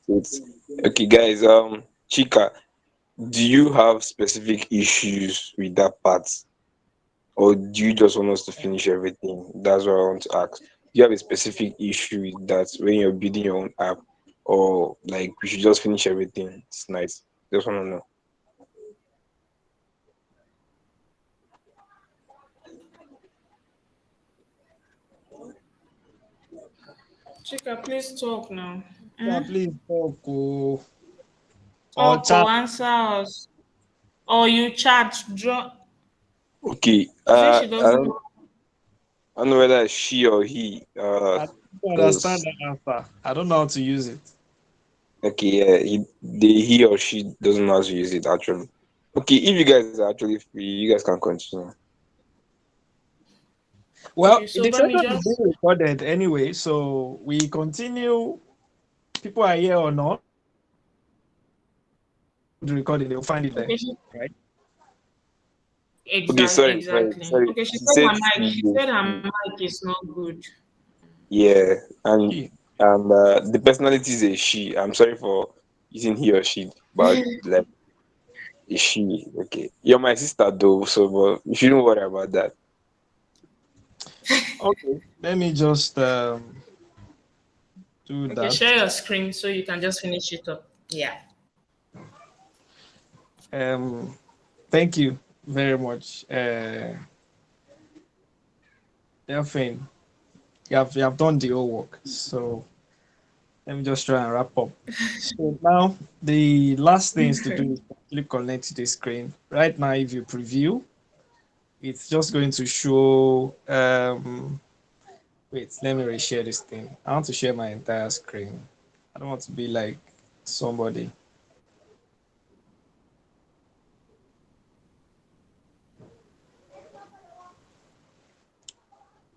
wait. Okay, guys. Chika, do you have specific issues with that part? Or do you just want us to finish everything? That's what I want to ask. Do you have a specific issue with that when you're building your own app, or like we should just finish everything tonight? Just want to know. Chika, please talk now. yeah, Mm? please talk, or Talk chat. or answer us. Or you chat, draw. Okay. She says she I doesn't know. don't know whether she or he. I don't understand Does that answer. I don't know how to use it. okay. Yeah. He or she doesn't know how to use it actually. Okay. If you guys are actually free, you guys can continue. Well, Okay, the so Bami session is being just recorded anyway, so we continue. People are here or not, the recording, they'll find it there, okay. right? Okay, Exactly, sorry, exactly. sorry. Okay, she She said said her mic. she, She said her mic is not good. yeah, He. and the personality is a she. I'm sorry for using he or she, but like a she. Okay, you're my sister though, so but you shouldn't worry about that. Okay. Let me just do Okay, that. share your screen so you can just finish it up. Yeah. Um, Thank you very much, Delphine. You have done the whole work. So let me just try and wrap up. So now the last things to do is actually connect to the screen. Right now, if you preview, it's just going to show. Wait, let me reshare this thing. I want to share my entire screen. I don't want to be like somebody.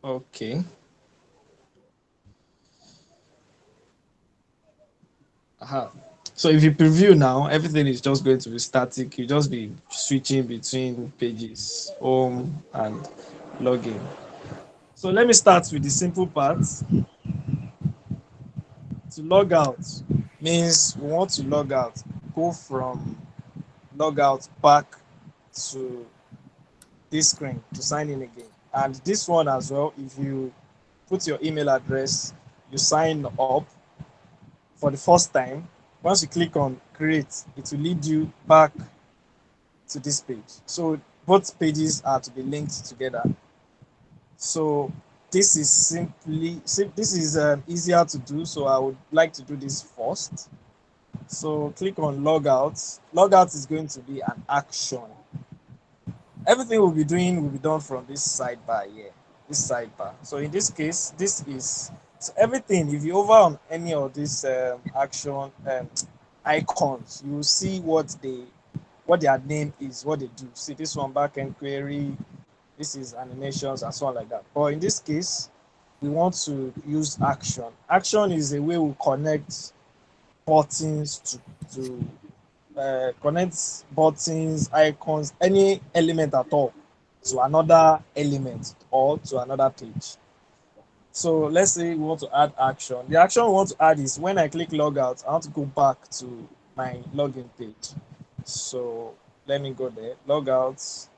Okay. Aha. So if you preview now, everything is just going to be static. You just be switching between pages, home and login. So let me start with the simple part. To log out means we want to log out, go from logout back to this screen to sign in again. And this one as well, if you put your email address, you sign up for the first time. Once you click on create, it will lead you back to this page. So both pages are to be linked together. So this is this is easier to do. So I would like to do this first. So click on logout. Logout is going to be an action. Everything we'll be doing will be done from this sidebar here, this sidebar. So in this case, this is so everything. If you over on any of these action icons, you will see what their name is, what they do. See this one, backend query. This is animations and so on like that. But in this case, we want to use action. Action is a way we connect buttons to connect buttons, icons, any element at all to another element or to another page. So let's say we want to add action. The action we want to add is when I click logout, I want to go back to my login page. So let me go there, logout,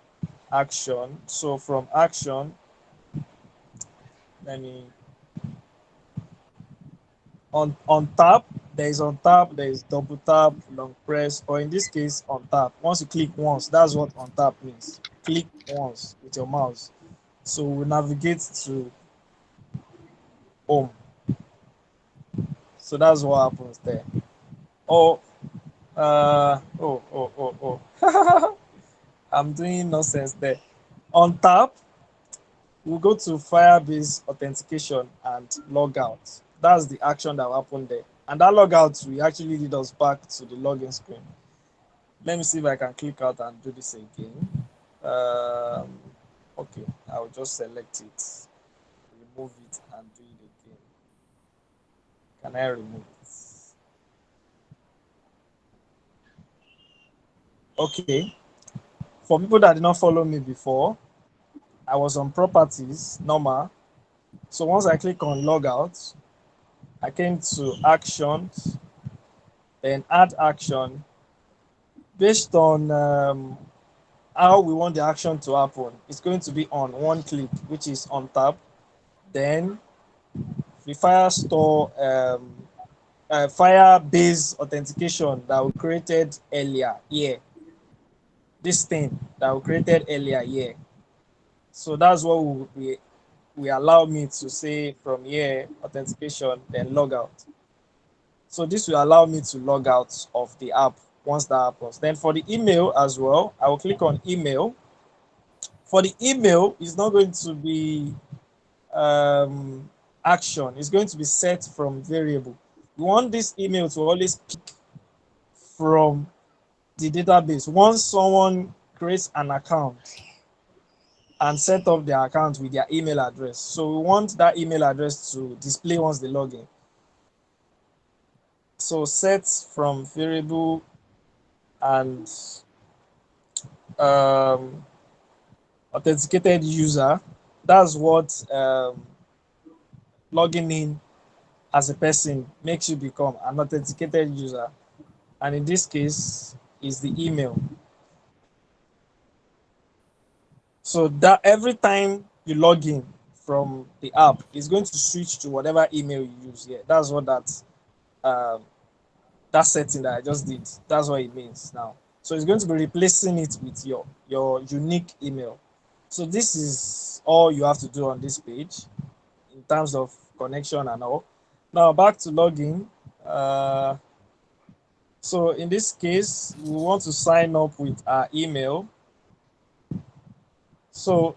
action. So from action, let me on tap, there is double tap, long press, or in this case on tap. Once you click once, that's what on tap means. Click once with your mouse. So we navigate to home. So that's what happens there. Or oh. I'm doing nonsense there. On tap, we'll go to Firebase authentication and logout. That's the action that will happen there. And that logout will actually lead us back to the login screen. Let me see if I can click out and do this again. Um, okay, I'll just select it, remove it, and do it again. Can I remove it? Okay, for people that did not follow me before, I was on properties, normal. So once I click on logout, I came to actions, then add action based on how we want the action to happen. It's going to be on one click, which is on tap. Then the Firestore Firebase authentication that we created earlier here. This thing that we created earlier here. So that's what we allow me to say from here authentication then log out. So this will allow me to log out of the app once that happens. Then for the email as well, I will click on email. For the email, it's not going to be um, action. It's going to be set from variable. We want this email to always pick from the database. Once someone creates an account and set up their account with their email address, so we want that email address to display once they log in. So set from variable and um, authenticated user. That's what logging in as a person makes you become an authenticated user. And in this case, is the email. So that every time you log in from the app, it's going to switch to whatever email you use here. That's what um, that setting that I just did. That's what it means now. So it's going to be replacing it with your unique email. So this is all you have to do on this page in terms of connection and all. Now back to login. Uh, so in this case, we want to sign up with our email. So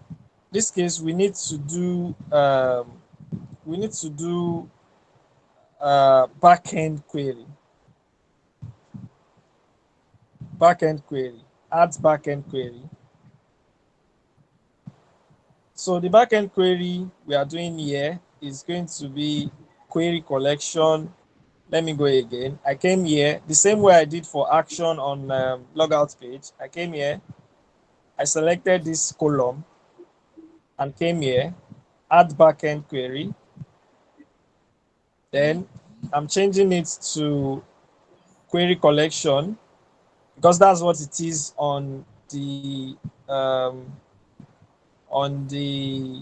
this case, we need to do backend query. Backend query. Add backend query. So the backend query we are doing here is going to be query collection. Let me go again. I came here the same way I did for action on logout page. I came here, I selected this column and came here, add backend query. Then I'm changing it to query collection because that's what it is um, on the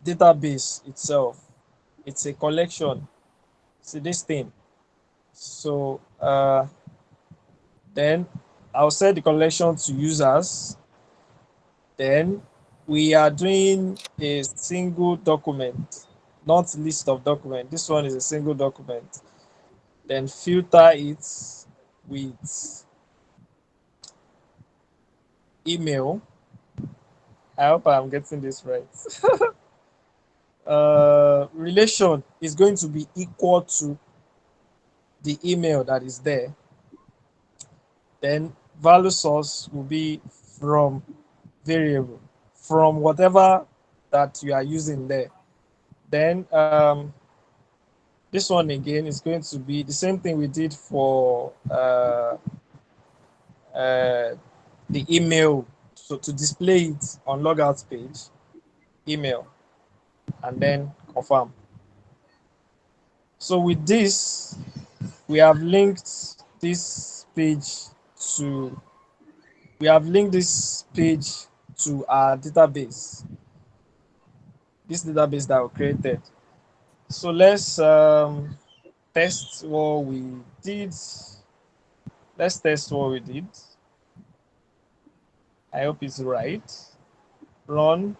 database itself. It's a collection. See this thing. So then I'll set the collection to users. Then we are doing a single document, not list of document. This one is a single document. Then filter it with email. I hope I'm getting this right. Relation is going to be equal to the email that is there. Then value source will be from variable, from whatever that you are using there. Then this one again is going to be the same thing we did for uh, the email. So to display it on logout page, email, and then confirm. So with this, we have linked this page to we have linked this page to our database, this database that we created. So let's test what we did. Let's test what we did. I hope it's right. Run.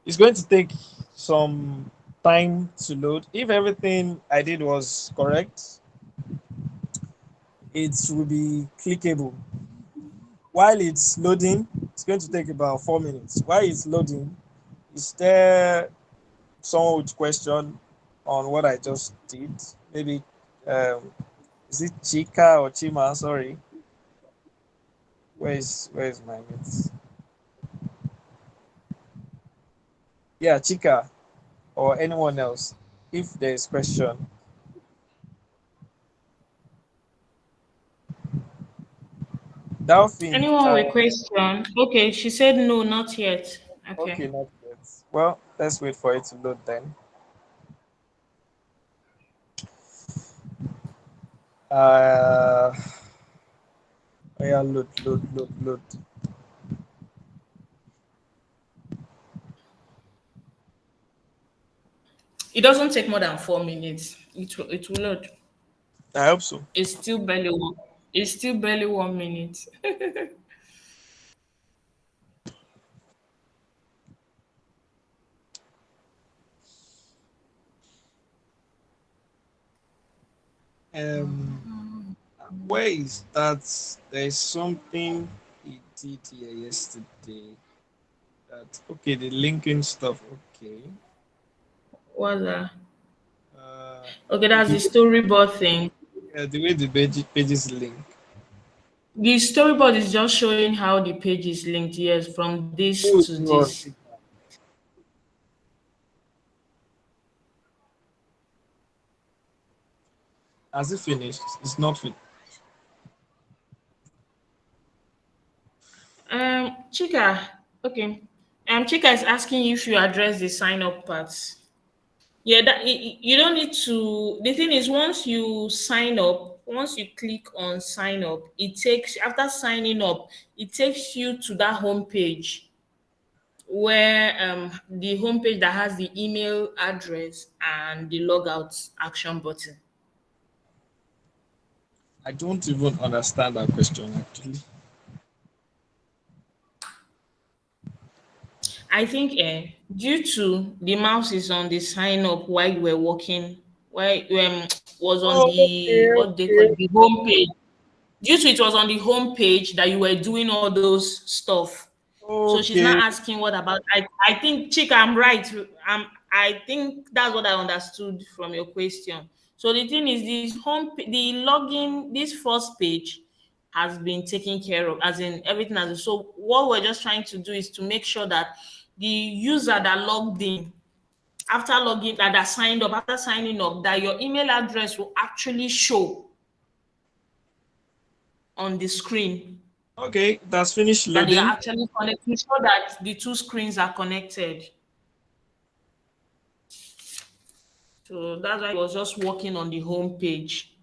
It's going to take some time to load. If everything I did was correct, it will be clickable. While it's loading, it's going to take about 4 minutes. While it's loading, is there someone with question on what I just did? Maybe um, is it Chika or Chima? Sorry. Where is my mate? Yeah, Chika or anyone else. If there is question, Delphine. Anyone with question? Okay, she said no, not yet. Okay, Okay. not yet. Well, let's wait for it to load then. Uh, oh yeah, load. It doesn't take more than 4 minutes. It will load. I hope so. It's still barely one. It's still barely 1 minute. Um, where is that? There's something he did here yesterday. That okay, the linking stuff. Okay. What's that? Uh, Okay, that's the the storyboard thing. the way the pages link. The storyboard is just showing how the page is linked. Yes, from this Who is to you on this. Has it finished? It's not finished. Chika, okay. Chika is asking if you address the sign up parts. Yeah, that you don't need to. The thing is, once you sign up, once you click on sign up, it takes after signing up, it takes you to that home page where the homepage that has the email address and the logout action button. I don't even understand that question actually. I think due to the mouse is on the sign up while you were working, while was on Oh, the okay, what they call okay. it, the home page. Due to it was on the home page that you were doing all those stuff. So she's not Okay. asking what about I think Chika, I'm right. I think that's what I understood from your question. So the thing is the login, this first page has been taken care of, as in everything has been. So what we're just trying to do is to make sure that the user that logged in after logging that signed up, after signing up, that your email address will actually show on the screen, Okay, that's finished that they are loading. actually connected, so that the two screens are connected. So that's why it was just working on the home page.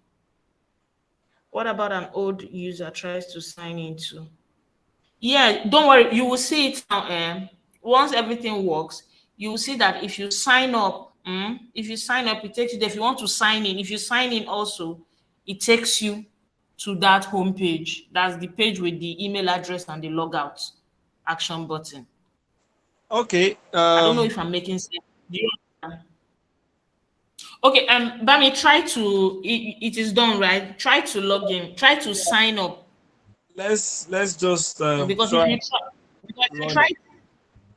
What about an old user tries to sign into? Yeah, don't worry, you will see it now. Once everything works, you will see that if you sign up, it takes you there. If you want to sign in, if you sign in also, it takes you to that home page. That's the page with the email address and the logout action button. Okay. I don't know if I'm making sense. Do you understand? Okay, Bami, try to it is done, right? Try to log in, try to sign up. Let's just Because try if you run try it.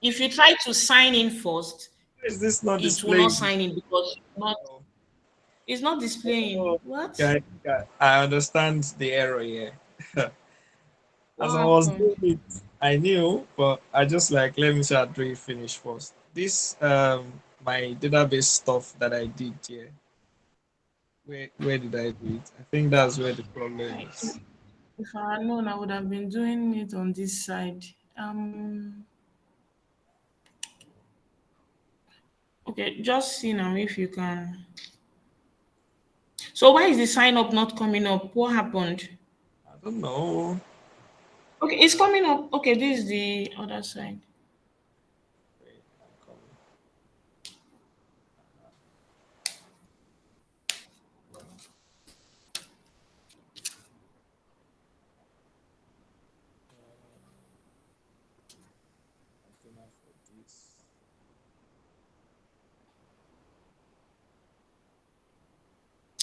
if you try to sign in first, Is this not it will not displaying? sign in because Oh, it's not displaying. oh, What? okay, I understand the error here. As What I was happened? doing it, I knew, but I just like let me try to finish first. This my database stuff that I did here. Where did I do it? I think that's where the problem I, is. if I had known, I would have been doing it on this side. Okay, just see now if you can. So why is the sign up not coming up? What happened? I don't know. Okay, it's coming up. Okay, this is the other side. Wait, I'm coming. Container for this.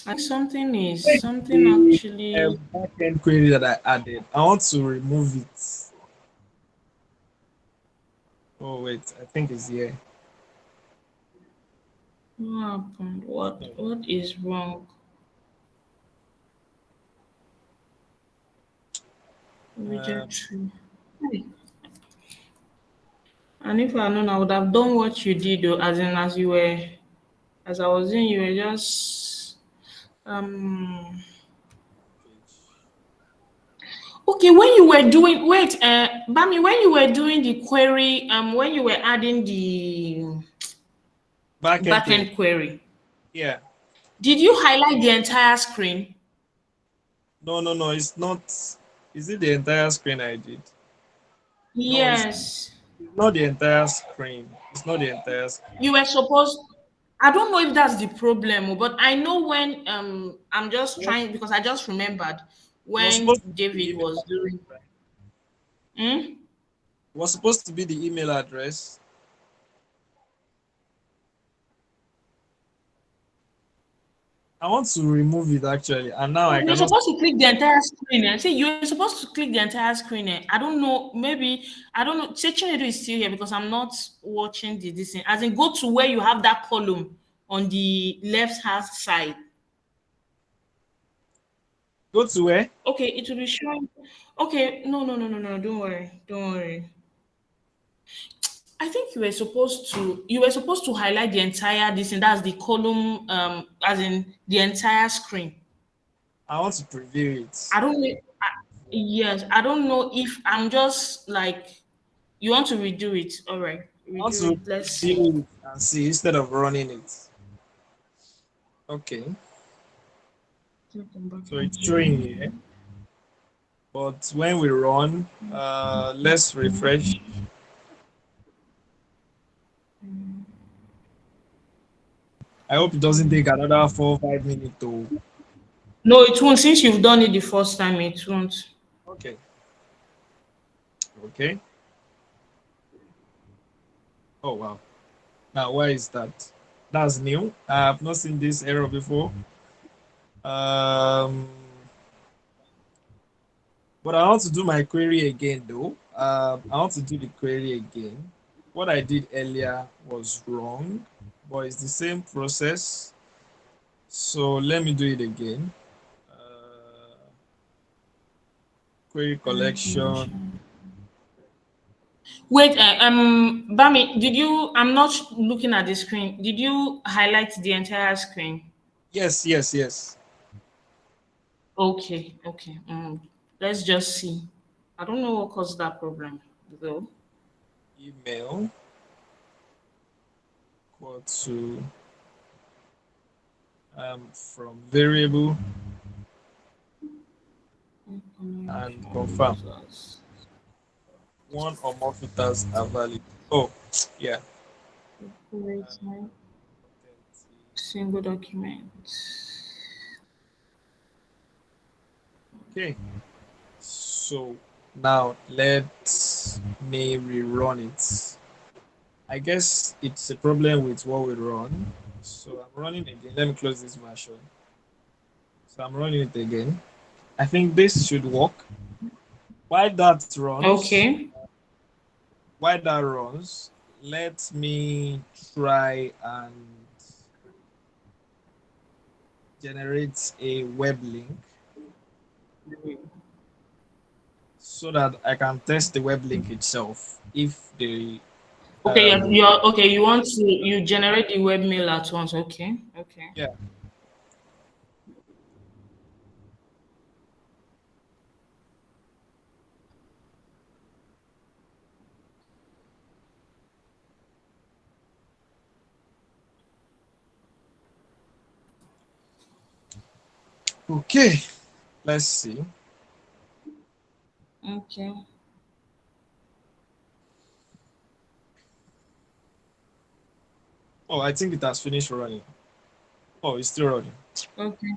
I think something is Like something the actually. backend query that I added. I want to remove it. Oh wait, I think it's here. What happened? What is wrong? Um, Reject tree. Hey. And if I had known, I would have done what you did, though, as in as you were, as I was in, you were just page. okay. When you were doing, wait, Bami, when you were doing the query, when you were adding the Backend query. backend query, Yeah. did you highlight the entire screen? No. It's not. Is it the entire screen I did? No, Yes. it's not the entire screen. It's not the entire screen. You were supposed. I don't know if that's the problem, but I know when I'm just What trying because I just remembered it was when supposed to be the David email was address, doing. right? Hmm? It was supposed to be the email address. I want to remove it actually, and now I You're cannot. supposed to click the entire screen and say you're supposed to click the entire screen. I don't know. Maybe I don't know. Say Chinedu is still here because I'm not watching the this thing. As in, go to where you have that column on the left hand side. Go to where? Okay, it will be showing. Okay, no. Don't worry. Don't worry. I think you were supposed to highlight the entire this and that's the column as in the entire screen. I want to preview I it. don't know. Yes, I don't know if I'm just like you want to redo it. All right, I want redo to it. Let's see. preview it and see instead of running it. Okay, so it's showing here. But when we run, let's refresh. I hope it doesn't take another 4 or 5 minutes to. No, it won't. Since you've done it the first time, it won't. Okay, okay. Oh wow. Now why is that? That's new. I have not seen this error before. Um, but I want to do my query again though. I want to do the query again. What I did earlier was wrong, but it's the same process. So let me do it again. Query collection. Wait, Bami, did you? I'm not looking at the screen. Did you highlight the entire screen? Yes, yes, yes. Okay, okay. Let's just see. I don't know what caused that problem, though. Email equal to from variable and confirm. One or more filters are valid. Oh, yeah. Wait, single document. Okay. So now let me rerun it. I guess it's a problem with what we run. So I'm running again. Let me close this version. So I'm running it again. I think this should work. While that runs, Okay. while that runs, let me try and generate a web link so that I can test the web link itself if the Okay, um you're okay. You want to you generate the webmail at once. Okay. Okay. yeah. Okay, let's see. Okay. Oh, I think it has finished running. Oh, it's still running. Okay.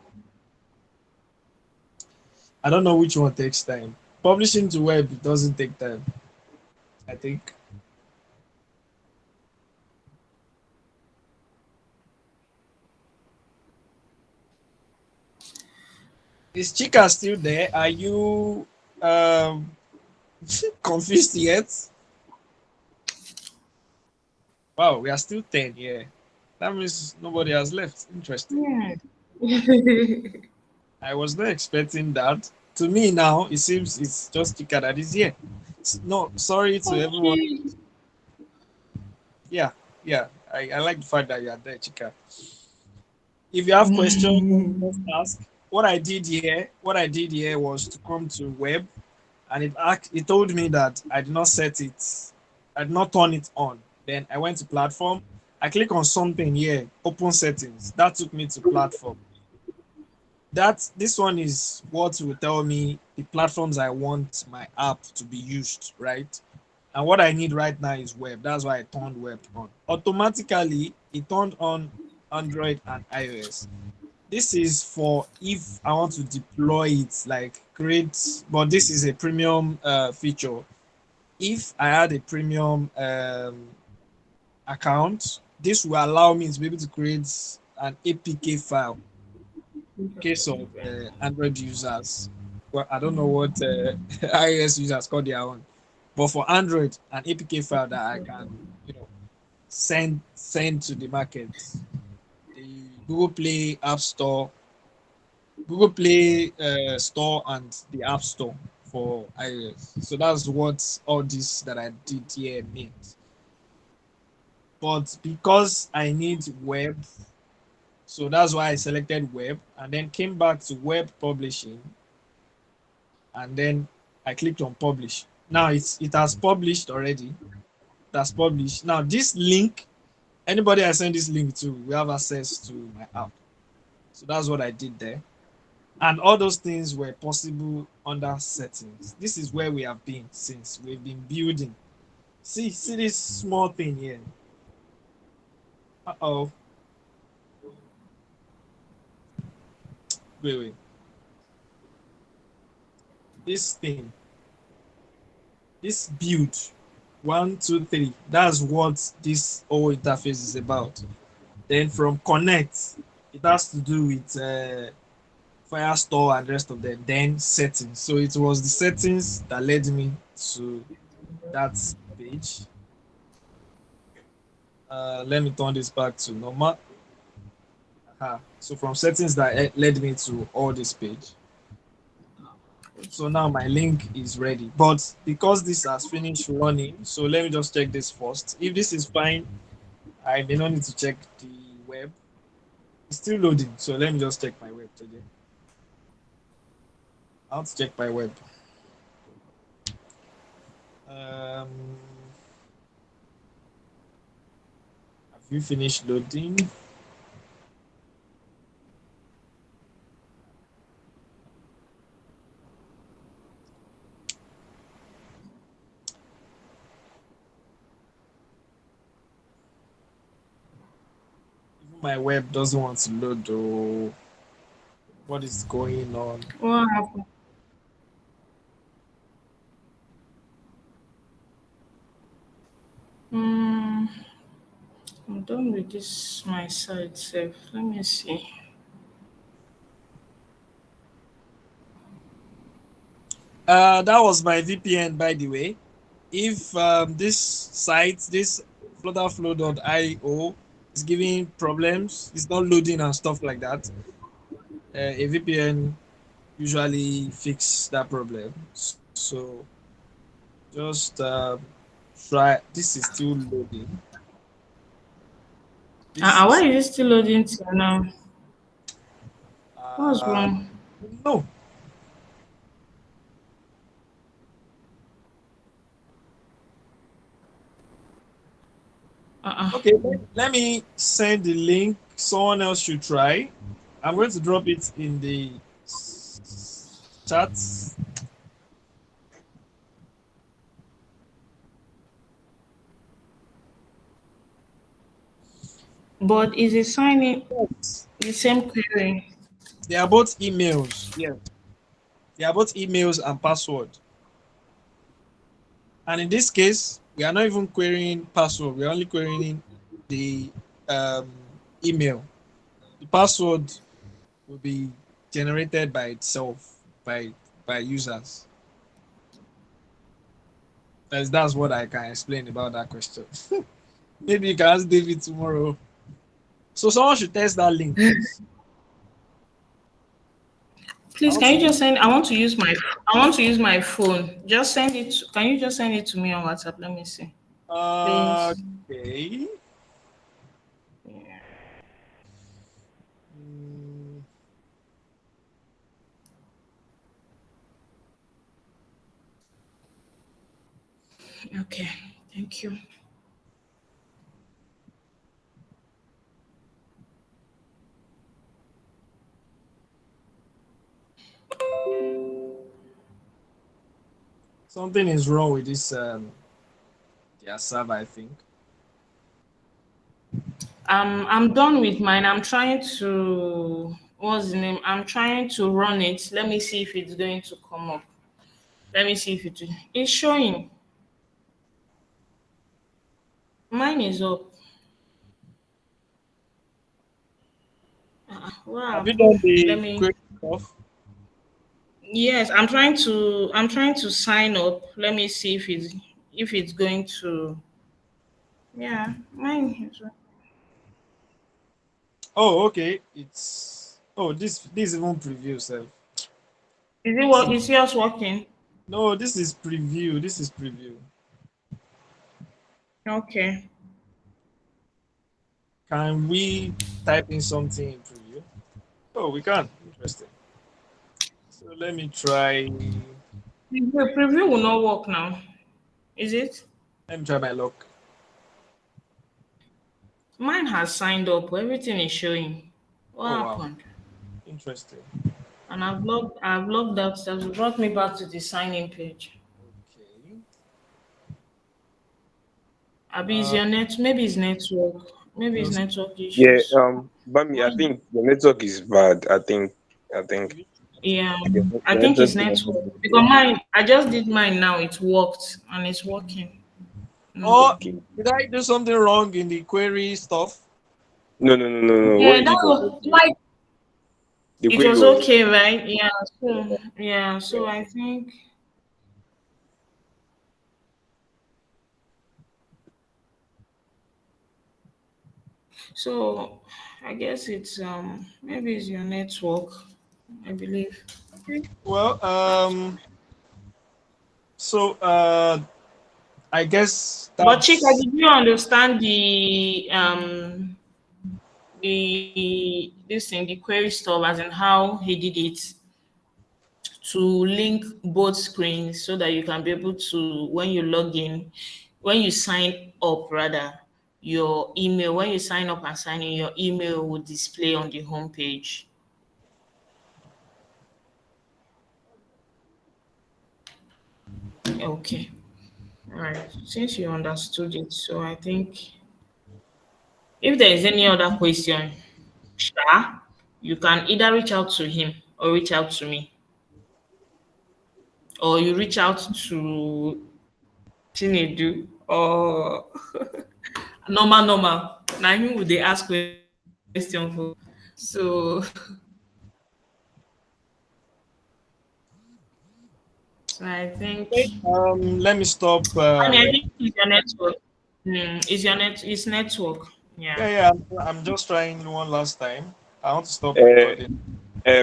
I don't know which one takes time. Publishing to web it doesn't take time. I think. Is Chika still there? Are you um confused yet? Wow, we are still 10 here. That means nobody has left. Interesting. Yeah. I was not expecting that. To me now, it seems it's just Chika that is here. No, sorry to everyone. Okay. Yeah, yeah. I like the fact that you are there, Chika. If you have questions, just ask. What I did here was to come to web, and it told me that I did not set it, I did not turn it on. Then I went to platform. I click on something here, open settings. That took me to platform. That this one is what will tell me the platforms I want my app to be used, right? And what I need right now is web. That's why I turned web on. Automatically, it turned on Android and iOS. This is for if I want to deploy it, like create, but this is a premium feature. If I had a premium account, this will allow me to be able to create an APK file in case of Android users. Well, I don't know what iOS users call their own, but for Android, an APK file that I can, send to the market. The Google Play App Store, Google Play Store, and the App Store for iOS. So that's what all this that I did here means. But because I need web, So that's why I selected web and then came back to web publishing, and then I clicked on publish. Now it has published already. That's published. Now this link, anybody I send this link to, we have access to my app. So that's what I did there. And all those things were possible under settings. This is where we have been since we've been building. See this small thing here. Uh-oh. Wait. This thing. This build. 1, 2, 3. That's what this whole interface is about. Then from connect, it has to do with Firestore and the rest of them. Then settings. So it was the settings that led me to that page. Let me turn this back to normal. So from settings that led me to all this page. So now my link is ready. But because this has finished running, so let me just check this first. If this is fine, I may not need to check the web. It's still loading. So let me just check my web today. I'll check my web. Have you finished loading? My web doesn't want to load. Oh, what is going on? What happened? I'm done with this my side self. Let me see. That was my VPN, by the way. If this site, this flutterflow.io is giving problems, it's not loading and stuff like that, a VPN usually fix that problem. So just try. This is still loading. Why is it still loading till now? What's uh, wrong? no. Okay, let me send the link. Someone else should try. I'm going to drop it in the chat. But is it signing the same query? They are both emails. Yeah. They are both emails and password. And in this case, we are not even querying password. We're only querying the email. The password will be generated by itself by users. That's what I can explain about that question. Maybe you can ask David tomorrow. So someone should test that link, please. Please, can you just send? I want to use my phone. Just send it. Can you just send it to me on WhatsApp? Let me see. Please. Okay. Mm, Okay. Thank you. Something is wrong with this their server, I think. I'm done with mine. I'm trying to what's the name? I'm trying to run it. Let me see if it's going to come up. Let me see if it's showing. Mine is up. What Have you happened? done Let the me. quick stuff? Yes, I'm trying to sign up. Let me see if it's going to. Yeah, mine is. Oh, okay. This even preview self. Is it See, what is yours working? no, this is preview. This is preview. Okay. Can we type in something in preview? Oh, we can. Interesting. So let me try. Preview will not work now. Is it? Let me try my luck. Mine has signed up. Everything is showing. What Oh wow, happened? interesting. And I've logged out. That's brought me back to the sign-in page. Okay. Abi, is Uh, your net? Maybe it's network. Maybe it's no, network Yeah, issues. Bami, I Why? think the network is bad. I think Yeah, I the think network it's is not network good. because mine. I just did mine now. It worked and it's working. Mm. oh, Okay. did I do something wrong in the query stuff? No, no, no, no, no. What Yeah, you that did was was okay. like The it query was was okay, right? Yeah. yeah, So yeah. yeah. So I think so. I guess it's maybe it's your network. I believe. Well, so I guess But Chika, that's did you understand the this thing, the query stuff, as in how he did it to link both screens so that you can be able to, when you log in, when you sign up rather, your email, when you sign up and sign in, your email will display on the home page. Okay. All right. Since you understood it, so I think if there is any other question, Sha, you can either reach out to him or reach out to me, or you reach out to Chinedu or normal. Now him would they ask question for. So so I think okay. Let me stop. I mean I think it's your network. It's network. Yeah. Yeah, yeah. I'm just trying one last time. I want to stop Uh, recording.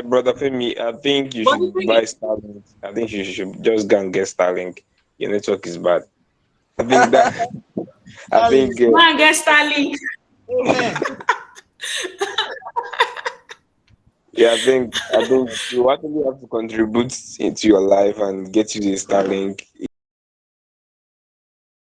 Brother Femi, I think you But the should thing buy is, Starlink. I think you should just go and get Starlink. Your network is bad. I think that. I Ali, think. go and get Starlink. amen. Yeah, I think you actually have to contribute into your life and get you the Starlink.